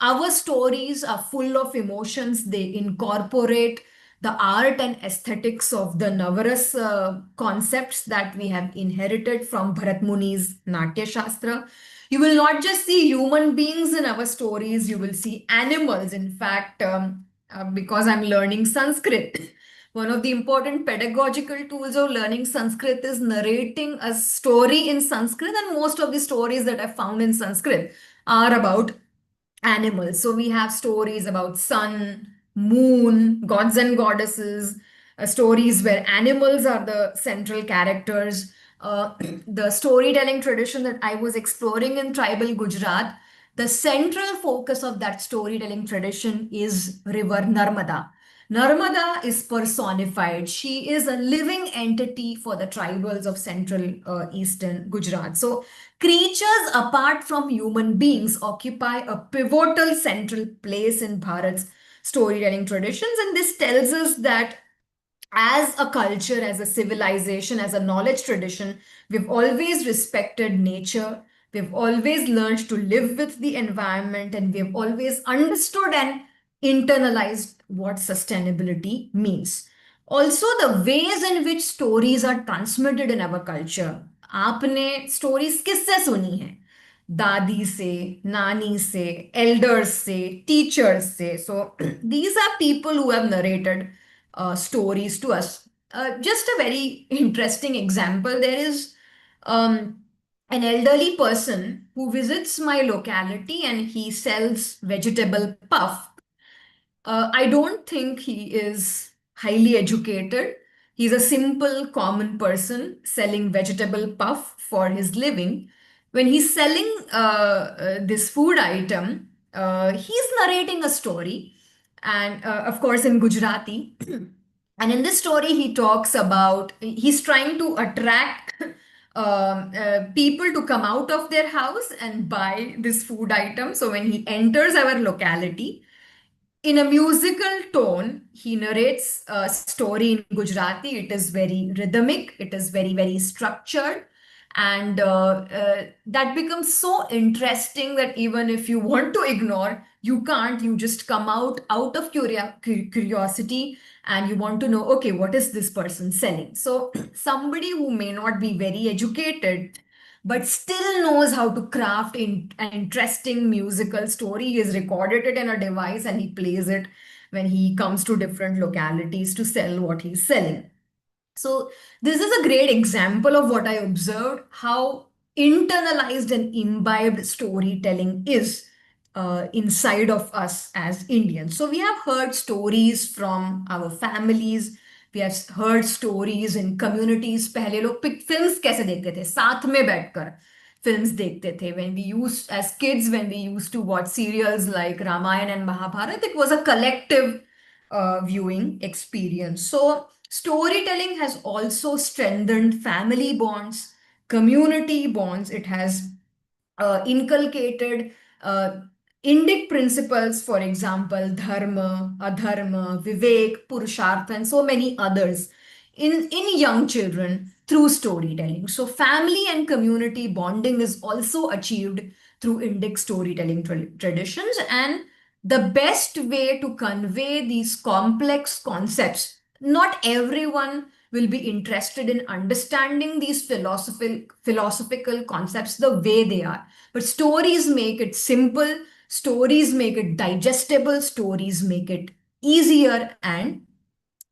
our stories are full of emotions. They incorporate the art and aesthetics of the Navaras concepts that we have inherited from Bharat Muni's Natya Shastra. You will not just see human beings in our stories, you will see animals. In fact, because I'm learning Sanskrit, one of the important pedagogical tools of learning Sanskrit is narrating a story in Sanskrit, and most of the stories that I found in Sanskrit are about animals. So we have stories about sun, moon, gods and goddesses, stories where animals are the central characters. The storytelling tradition that I was exploring in tribal Gujarat, the central focus of that storytelling tradition is river Narmada. Narmada is personified. She is a living entity for the tribals of central eastern Gujarat. So, creatures apart from human beings occupy a pivotal central place in Bharat's storytelling traditions. And this tells us that as a culture, as a civilization, as a knowledge tradition, we've always respected nature. We've always learned to live with the environment, and we've always understood and internalized what sustainability means. Also, the ways in which stories are transmitted in our culture. आपने stories किससे सुनी है? दादी से, नानी से, elders से, teachers से. So these are people who have narrated stories to us. Just a very interesting example, there is an elderly person who visits my locality and he sells vegetable puff. I don't think he is highly educated. He's a simple, common person selling vegetable puff for his living. When he's selling this food item, he's narrating a story, and of course, in Gujarati. And in this story, he talks about he's trying to attract people to come out of their house and buy this food item. So when he enters our locality, in a musical tone, he narrates a story in Gujarati. It is very rhythmic, it is very, very structured. And that becomes so interesting that even if you want to ignore, you can't. You just come out of curiosity and you want to know, okay, what is this person selling? So somebody who may not be very educated but still knows how to craft an interesting musical story. He has recorded it in a device and he plays it when he comes to different localities to sell what he's selling. So, this is a great example of what I observed how internalized and imbibed storytelling is inside of us as Indians. So, we have heard stories from our families, we have heard stories in communities. पहले लोग films कैसे देखते थे साथ में बैठकर films देखते थे when we used as kids when we used to watch serials like Ramayana and Mahabharata, it was a collective viewing experience. So, storytelling has also strengthened family bonds, community bonds. It has inculcated Indic principles, for example, dharma, adharma, vivek, purushartha, and so many others in young children through storytelling. So, family and community bonding is also achieved through Indic storytelling traditions. And the best way to convey these complex concepts, not everyone will be interested in understanding these philosophical concepts the way they are. But stories make it simple, stories make it digestible, stories make it easier and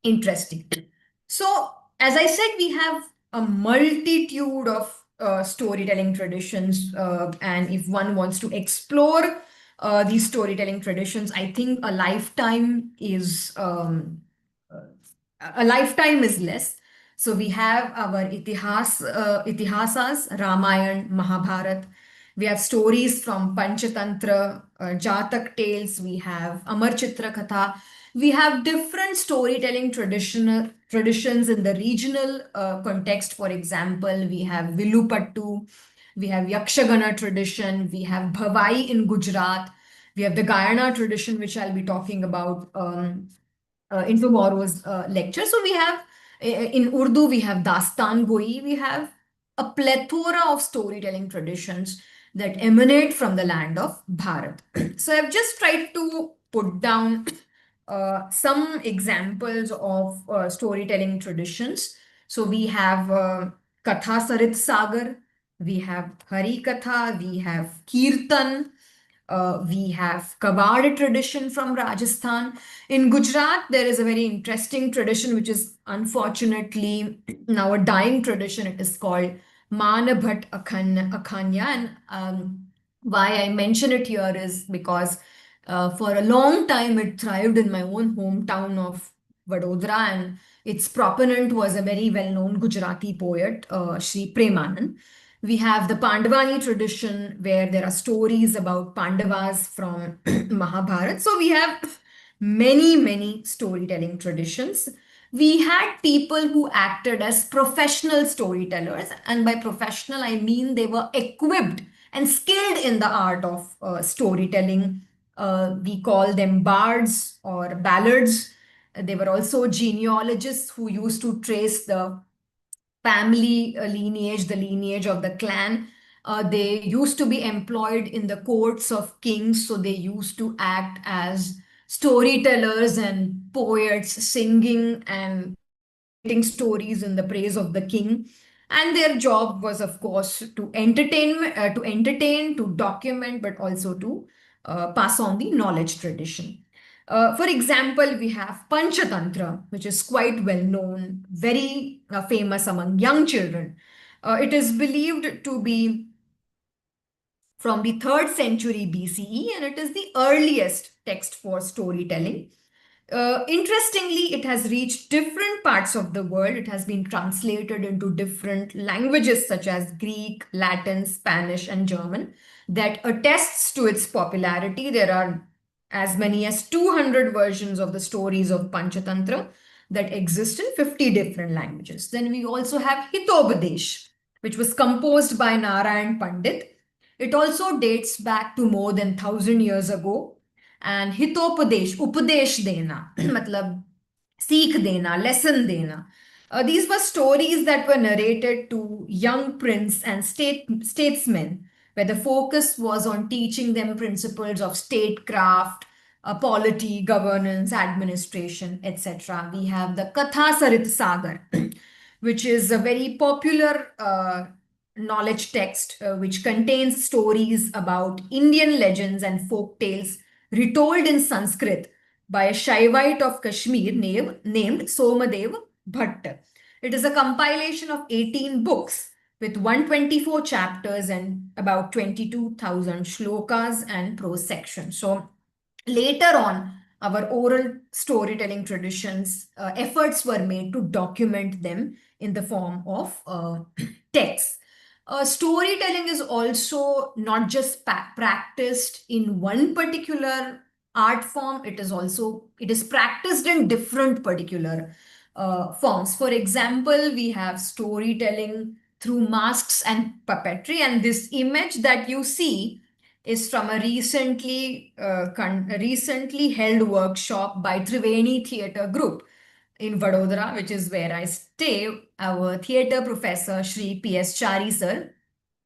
interesting. So, as I said, we have a multitude of storytelling traditions, and if one wants to explore these storytelling traditions, I think a lifetime is less. So we have our itihasas, Ramayan, Mahabharat. We have stories from Panchatantra, Jatak tales. We have Amar Chitra Katha. We have different storytelling traditions in the regional context. For example, we have Vilupattu, we have Yakshagana tradition, we have Bhavai in Gujarat, we have the Gayana tradition, which I'll be talking about in tomorrow's lecture. So we have in Urdu, we have Dastan Goi, we have a plethora of storytelling traditions that emanate from the land of Bharat. So I've just tried to put down some examples of storytelling traditions. So we have Katha Sarit Sagar, we have Hari Katha, we have Kirtan, we have Kawad tradition from Rajasthan. In Gujarat, there is a very interesting tradition which is unfortunately now a dying tradition. It is called Manabhat Akhanya. And why I mention it here is because For a long time, it thrived in my own hometown of Vadodara, and its proponent was a very well-known Gujarati poet, Sri Premanand. We have the Pandavani tradition where there are stories about Pandavas from Mahabharata. So we have many, many storytelling traditions. We had people who acted as professional storytellers, and by professional, I mean they were equipped and skilled in the art of storytelling. We call them bards or ballads. They were also genealogists who used to trace the family lineage, the lineage of the clan. They used to be employed in the courts of kings, so they used to act as storytellers and poets, singing and narrating stories in the praise of the king. And their job was, of course, to entertain, to document, but also to pass on the knowledge tradition. For example, we have Panchatantra, which is quite well known, very famous among young children. It is believed to be from the 3rd century BCE, and it is the earliest text for storytelling. Interestingly, it has reached different parts of the world. It has been translated into different languages such as Greek, Latin, Spanish, and German. That attests to its popularity. There are as many as 200 versions of the stories of Panchatantra that exist in 50 different languages. Then we also have Hitopadesh, which was composed by Narayan Pandit. It also dates back to more than 1,000 years ago. And hitopadesh, upadesh dena, matlab seek dena, lesson dena. These were stories that were narrated to young prince and statesmen, where the focus was on teaching them principles of statecraft, polity, governance, administration, etc. We have the Katha Sarit Sagar, which is a very popular knowledge text which contains stories about Indian legends and folk tales retold in Sanskrit by a Shaivite of Kashmir named Somadev Bhatt. It is a compilation of 18 books with 124 chapters and about 22,000 shlokas and prose sections. So later on, our oral storytelling traditions, efforts were made to document them in the form of texts. Storytelling is also not just practiced in one particular art form. It is practiced in different particular forms. For example, we have storytelling through masks and puppetry, and this image that you see is from a recently held workshop by Triveni Theatre Group in Vadodara, which is where I stay. Our theatre professor, Shri P.S. Chari sir,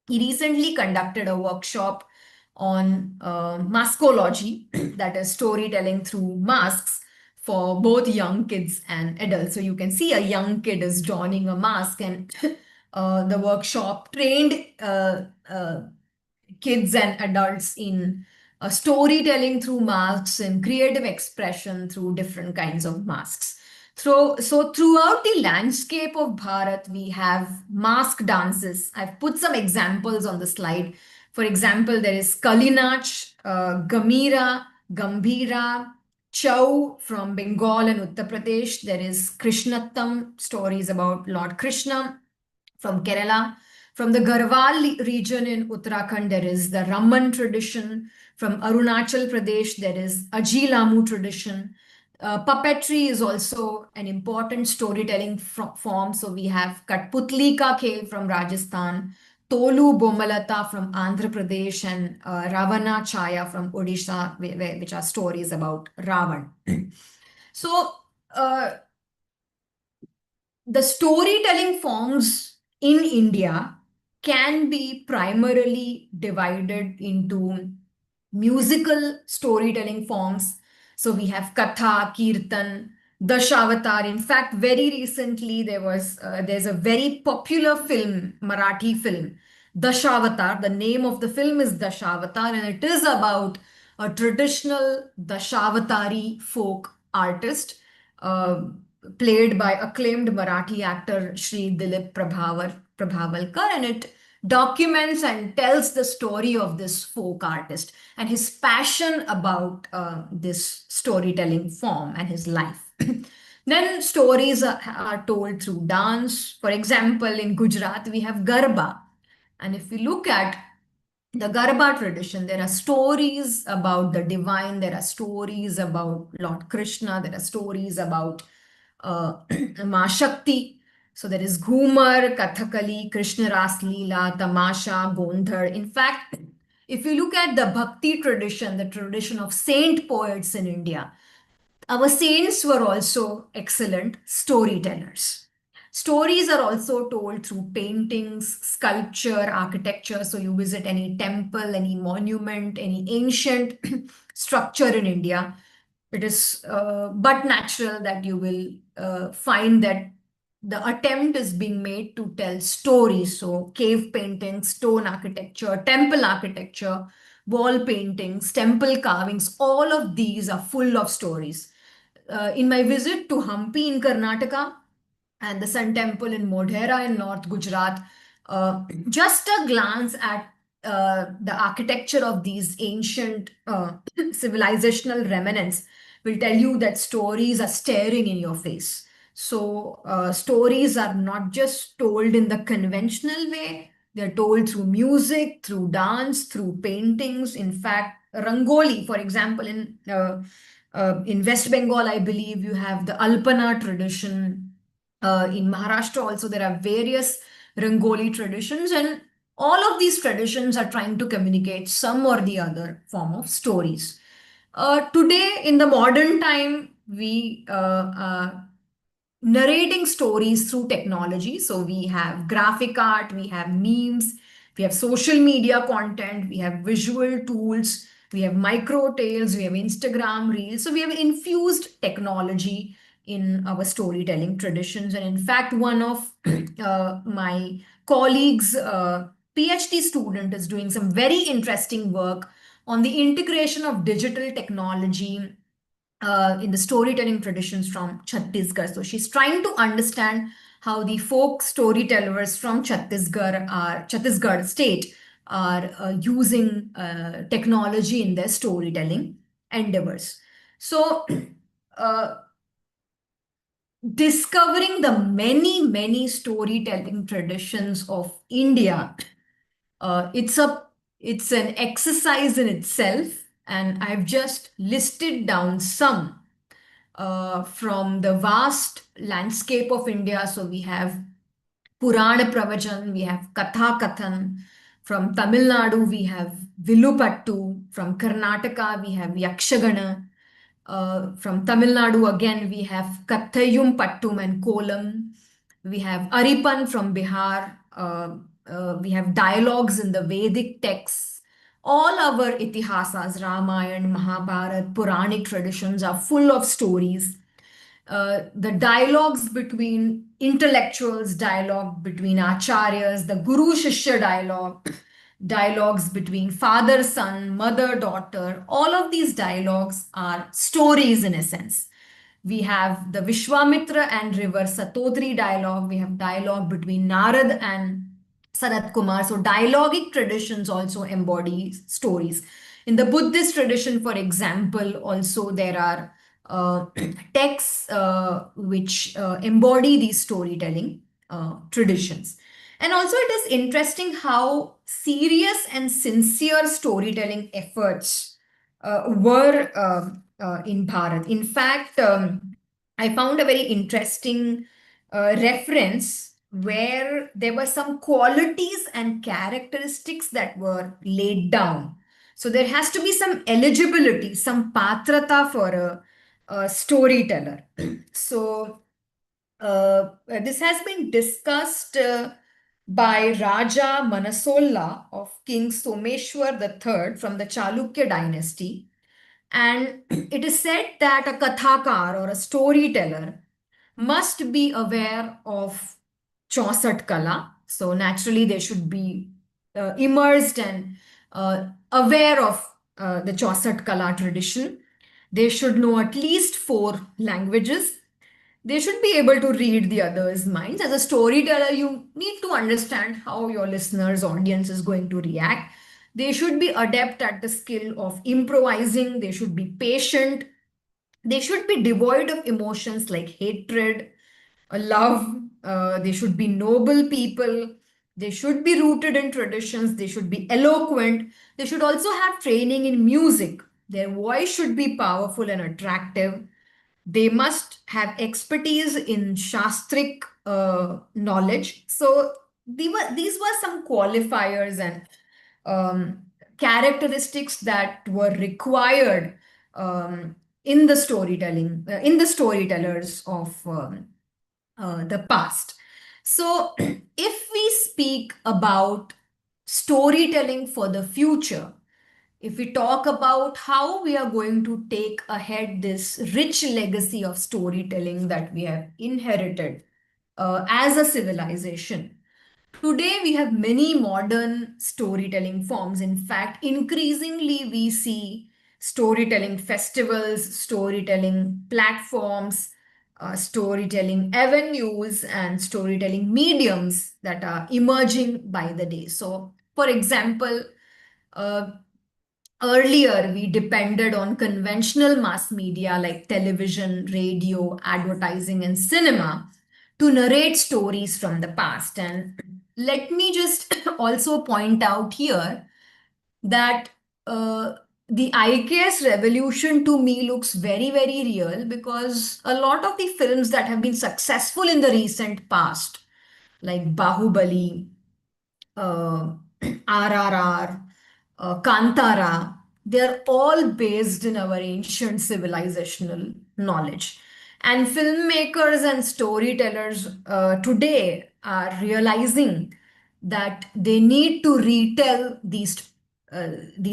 he recently conducted a workshop on maskology, that is storytelling through masks for both young kids and adults. So you can see a young kid is donning a mask, and the workshop trained kids and adults in storytelling through masks and creative expression through different kinds of masks. So throughout the landscape of Bharat, we have mask dances. I've put some examples on the slide. For example, there is Kalinach, Gamira, Gambhira, Chau from Bengal and Uttar Pradesh. There is Krishnattam, stories about Lord Krishna from Kerala. From the Garhwal region in Uttarakhand, there is the Raman tradition. From Arunachal Pradesh, there is Ajilamu tradition. Puppetry is also an important storytelling form. So we have Katputli Ka Khel from Rajasthan, Tolu Bomalata from Andhra Pradesh, and Ravana Chaya from Odisha, which are stories about Ravan. So, the storytelling forms in India can be primarily divided into musical storytelling forms. So we have Katha, Kirtan, Dashavatar. In fact, very recently there's a very popular film, Marathi film, Dashavatar. The name of the film is Dashavatar, and it is about a traditional Dashavatari folk artist. Played by acclaimed Marathi actor Shri Dilip Prabhavalkar, and it documents and tells the story of this folk artist and his passion about this storytelling form and his life. Then stories are told through dance. For example, in Gujarat, we have Garba. And if we look at the Garba tradition, there are stories about the divine, there are stories about Lord Krishna, there are stories about Ma Shakti. So there is Ghumar, Kathakali, Krishna Ras Leela, Tamasha, Gondhar. In fact, if you look at the Bhakti tradition, the tradition of saint poets in India, our saints were also excellent storytellers. Stories are also told through paintings, sculpture, architecture. So you visit any temple, any monument, any ancient structure in India, it is but natural that you will find that the attempt is being made to tell stories. So cave paintings, stone architecture, temple architecture, wall paintings, temple carvings, all of these are full of stories. In my visit to Hampi in Karnataka and the Sun Temple in Modhera in North Gujarat, just a glance at the architecture of these ancient civilizational remnants will tell you that stories are staring in your face. So, stories are not just told in the conventional way, they're told through music, through dance, through paintings. In fact, Rangoli, for example, in West Bengal, I believe you have the Alpana tradition. In Maharashtra, also, there are various Rangoli traditions, and all of these traditions are trying to communicate some or the other form of stories. Today, in the modern time, we narrating stories through technology. So we have graphic art, we have memes, we have social media content, we have visual tools, we have micro tales, we have Instagram reels. So we have infused technology in our storytelling traditions. And in fact, one of my colleagues, PhD student, is doing some very interesting work on the integration of digital technology in the storytelling traditions from Chhattisgarh. So she's trying to understand how the folk storytellers from Chhattisgarh state are using technology in their storytelling endeavors. So uh, discovering the many storytelling traditions of India, it's an exercise in itself, and I've just listed down some from the vast landscape of India. So we have Purana Pravachan, we have Katha Kathan. From Tamil Nadu, we have Vilupattu. From Karnataka, we have Yakshagana. From Tamil Nadu, again, we have Kathayum Pattum and Kolam. We have Aripan from Bihar. We have dialogues in the Vedic texts. All our itihasas, Ramayana, Mahabharata, Puranic traditions are full of stories. The dialogues between intellectuals, dialogue between acharyas, the guru shishya dialogue, dialogues between father son, mother daughter, all of these dialogues are stories in essence. We have the Vishwamitra and River Satodri dialogue. We have dialogue between Narad and Sanat Kumar. So, dialogic traditions also embody stories. In the Buddhist tradition, for example, also there are uh, texts which embody these storytelling traditions. And also, it is interesting how serious and sincere storytelling efforts were in Bharat. In fact, I found a very interesting reference where there were some qualities and characteristics that were laid down. So there has to be some eligibility, some patrata for a storyteller. So this has been discussed by Raja Manasolla of King Someshwar III from the Chalukya dynasty. And it is said that a kathakar or a storyteller must be aware of Chausat Kala. So naturally, they should be immersed and aware of the Chausat Kala tradition. They should know at least four languages. They should be able to read the other's minds. As a storyteller, you need to understand how your listeners' audience is going to react. They should be adept at the skill of improvising. They should be patient. They should be devoid of emotions like hatred, love. They should be noble people. They should be rooted in traditions. They should be eloquent. They should also have training in music. Their voice should be powerful and attractive. They must have expertise in shastric knowledge. So these were some qualifiers and um, characteristics that were required in the in the storytellers of the past. So, if we speak about storytelling for the future, if we talk about how we are going to take ahead this rich legacy of storytelling that we have inherited as a civilization, today we have many modern storytelling forms. In fact, increasingly we see storytelling festivals, storytelling platforms, storytelling avenues, and storytelling mediums that are emerging by the day. So, for example, uh, earlier, we depended on conventional mass media like television, radio, advertising, and cinema to narrate stories from the past. And let me just also point out here that the IKS revolution to me looks very, very real, because a lot of the films that have been successful in the recent past, like Bahubali, uh, RRR, Kantara, they're all based in our ancient civilizational knowledge. And filmmakers and storytellers today are realizing that they need to retell these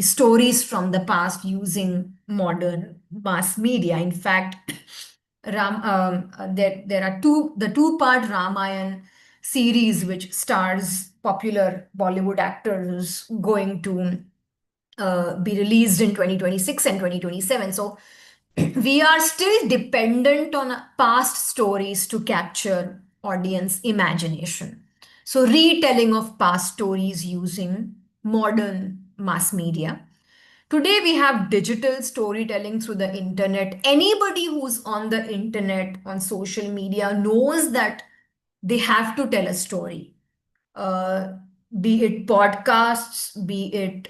stories from the past using modern mass media. In fact, there are the two-part Ramayan series which stars popular Bollywood actors going to be released in 2026 and 2027. So we are still dependent on past stories to capture audience imagination. So retelling of past stories using modern mass media. Today, we have digital storytelling through the internet. Anybody who's on the internet, on social media, knows that they have to tell a story, uh, be it podcasts, be it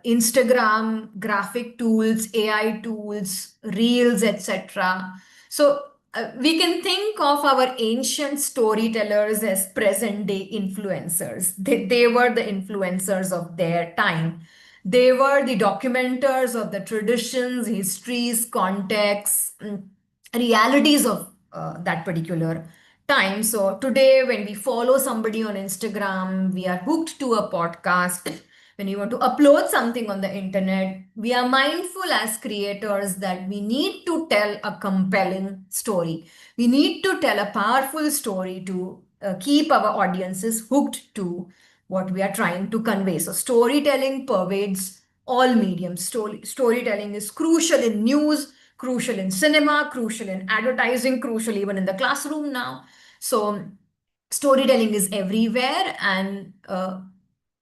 Instagram, graphic tools, AI tools, reels, etc. So we can think of our ancient storytellers as present day influencers. They were the influencers of their time. They were the documenters of the traditions, histories, contexts, realities of that particular time. So today, when we follow somebody on Instagram, we are hooked to a podcast. When we want to upload something on the internet, we are mindful as creators that we need to tell a compelling story. We need to tell a powerful story to keep our audiences hooked to what we are trying to convey. So storytelling pervades all mediums. Storytelling is crucial in news, crucial in cinema, crucial in advertising, crucial even in the classroom now. So storytelling is everywhere. And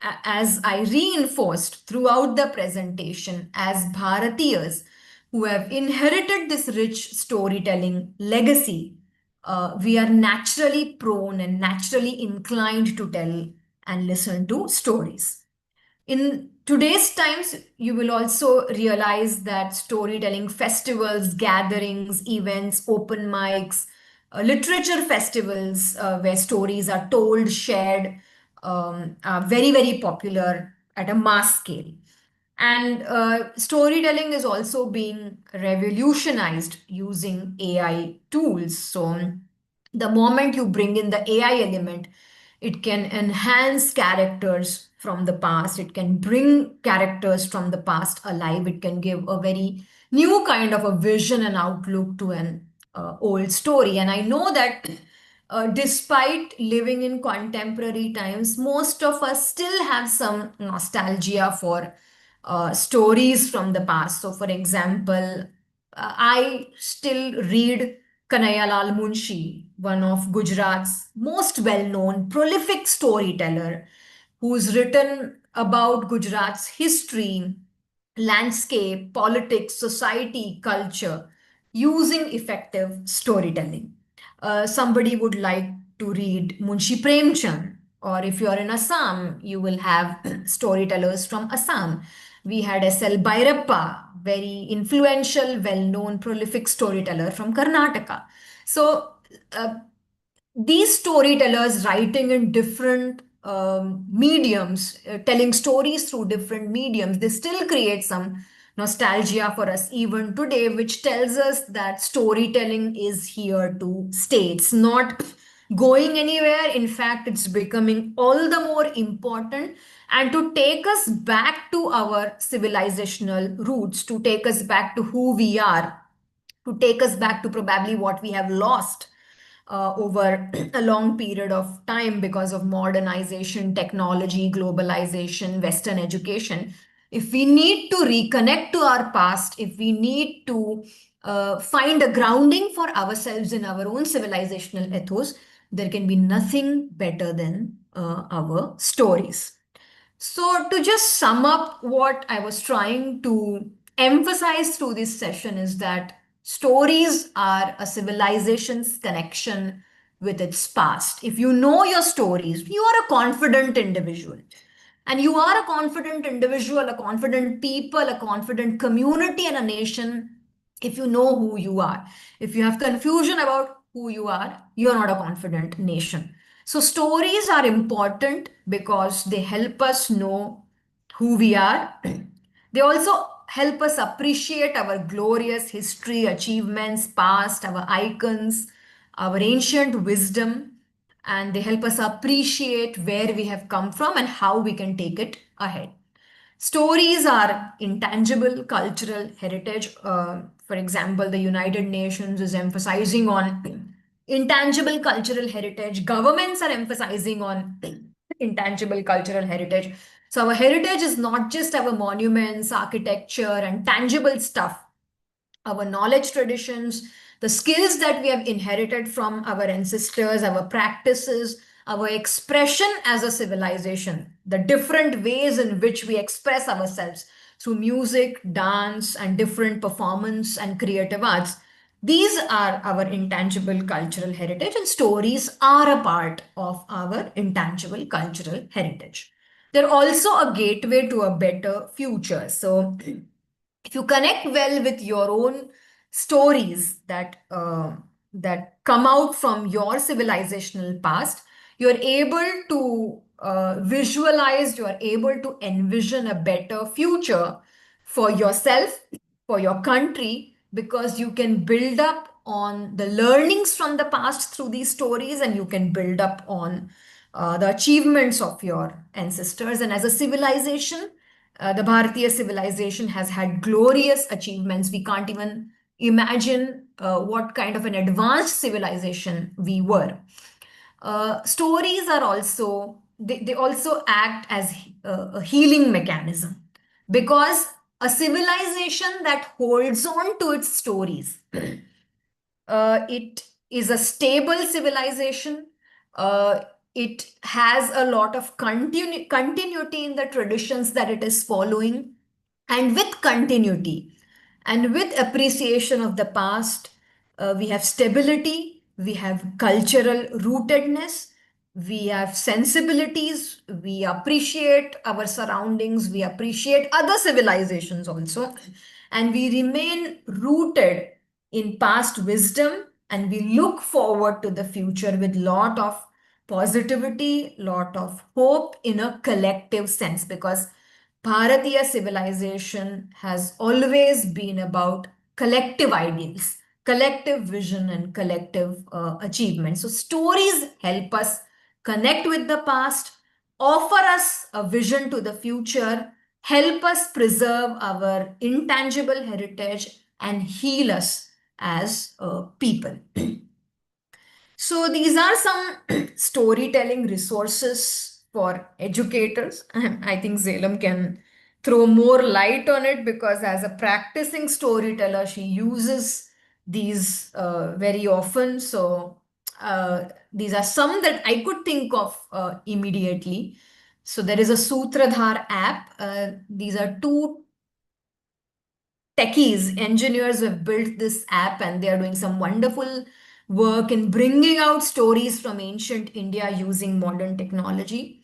as I reinforced throughout the presentation, as Bharatiyas who have inherited this rich storytelling legacy, we are naturally prone and naturally inclined to tell and listen to stories. In today's times, you will also realize that storytelling festivals, gatherings, events, open mics, literature festivals where stories are told, shared, are very, very popular at a mass scale. And storytelling is also being revolutionized using AI tools. So, the moment you bring in the AI element, it can enhance characters from the past. It can bring characters from the past alive. It can give a very new kind of a vision and outlook to an old story. And I know that despite living in contemporary times, most of us still have some nostalgia for stories from the past. So, for example, I still read Kanhaialal Munshi, one of Gujarat's most well-known prolific storyteller, who's written about Gujarat's history, landscape, politics, society, culture, using effective storytelling. Somebody would like to read Munshi Premchand, or if you are in Assam, you will have storytellers from Assam. We had S.L. Bhairappa, very influential, well known, prolific storyteller from Karnataka. So, uh, these storytellers writing in different mediums, telling stories through different mediums, they still create some nostalgia for us even today, which tells us that storytelling is here to stay. It's not going anywhere. In fact, it's becoming all the more important, and to take us back to our civilizational roots, to take us back to who we are, to take us back to probably what we have lost over a long period of time because of modernization, technology, globalization, Western education. If we need to reconnect to our past, if we need to find a grounding for ourselves in our own civilizational ethos, there can be nothing better than our stories. So, to just sum up what I was trying to emphasize through this session is that stories are a civilization's connection with its past. If you know your stories, you are a confident individual. And you are a confident individual, a confident people, a confident community, and a nation if you know who you are. If you have confusion about who you are not a confident nation. So, stories are important because they help us know who we are. They also help us appreciate our glorious history, achievements, past, our icons, our ancient wisdom, and they help us appreciate where we have come from and how we can take it ahead. Stories are intangible cultural heritage. For example, the United Nations is emphasizing on intangible cultural heritage. Governments are emphasizing on intangible cultural heritage. So, our heritage is not just our monuments, architecture, and tangible stuff. Our knowledge traditions, the skills that we have inherited from our ancestors, our practices, our expression as a civilization, the different ways in which we express ourselves through music, dance, and different performance and creative arts. These are our intangible cultural heritage, and stories are a part of our intangible cultural heritage. They're also a gateway to a better future. So, if you connect well with your own stories that come out from your civilizational past, you're able to visualize, you're able to envision a better future for yourself, for your country, because you can build up on the learnings from the past through these stories, and you can build up on the achievements of your ancestors. And as a civilization, the Bharatiya civilization has had glorious achievements. We can't even imagine what kind of an advanced civilization we were. Stories are also, they also act as a healing mechanism, because a civilization that holds on to its stories, it is a stable civilization. Uh, it has a lot of continuity in the traditions that it is following. And with continuity and with appreciation of the past, we have stability, we have cultural rootedness, we have sensibilities, we appreciate our surroundings, we appreciate other civilizations also, and we remain rooted in past wisdom, and we look forward to the future with lot of positivity, lot of hope in a collective sense, because Bharatiya civilization has always been about collective ideals, collective vision, and collective achievement. So, stories help us connect with the past, offer us a vision to the future, help us preserve our intangible heritage, and heal us as people. So these are some storytelling resources for educators. I think Zalem can throw more light on it, because as a practicing storyteller, she uses these very often. So these are some that I could think of immediately. So there is a Sutradhar app. These are two techies, engineers who have built this app, and they are doing some wonderful work in bringing out stories from ancient India using modern technology.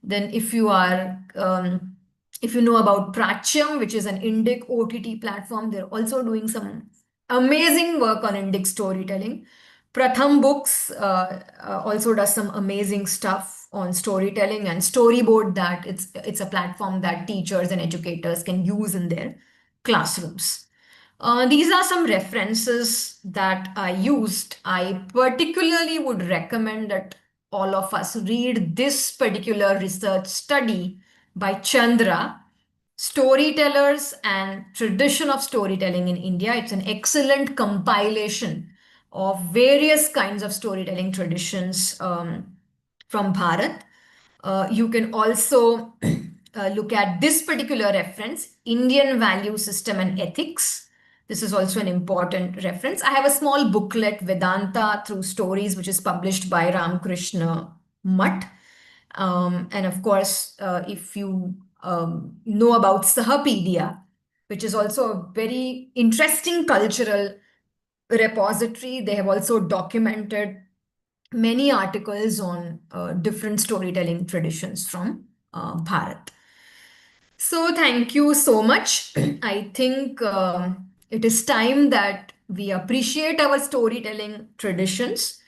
Then, if you know about Prachyam, which is an Indic OTT platform, they're also doing some amazing work on Indic storytelling. Pratham Books also does some amazing stuff on storytelling and storyboard that it's a platform that teachers and educators can use in their classrooms. These are some references that I used. I particularly would recommend that all of us read this particular research study by Chandra, Storytellers and Tradition of Storytelling in India. It's an excellent compilation of various kinds of storytelling traditions from Bharat. You can also look at this particular reference, Indian Value System and Ethics. This is also an important reference. I have a small booklet, Vedanta Through Stories, which is published by Ramakrishna Mutt. And of course, if you know about Sahapedia, which is also a very interesting cultural repository, they have also documented many articles on different storytelling traditions from Bharat. So, thank you so much. I think it is time that we appreciate our storytelling traditions.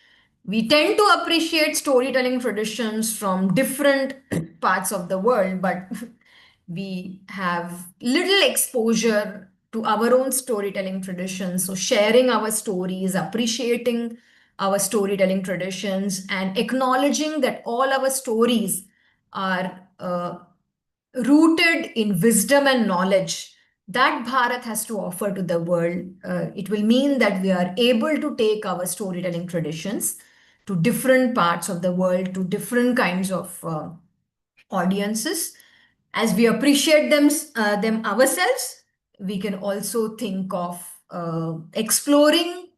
We tend to appreciate storytelling traditions from different parts of the world, but we have little exposure to our own storytelling traditions. So, sharing our stories, appreciating our storytelling traditions, and acknowledging that all our stories are rooted in wisdom and knowledge that Bharat has to offer to the world. It will mean that we are able to take our storytelling traditions to different parts of the world, to different kinds of audiences. As we appreciate them ourselves, we can also think of exploring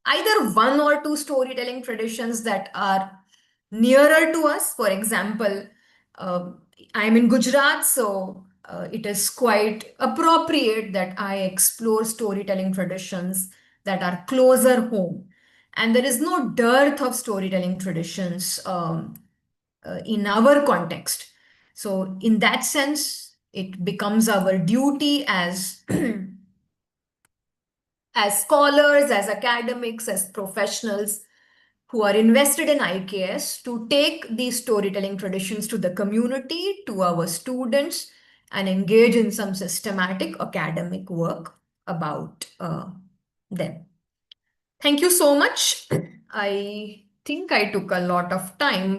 either one or two storytelling traditions that are nearer to us. For example, uh, I'm in Gujarat, so it is quite appropriate that I explore storytelling traditions that are closer home. And there is no dearth of storytelling traditions in our context. So, in that sense, it becomes our duty as as scholars, as academics, as professionals who are invested in IKS to take these storytelling traditions to the community, to our students, and engage in some systematic academic work about them. Thank you so much. I think I took a lot of time.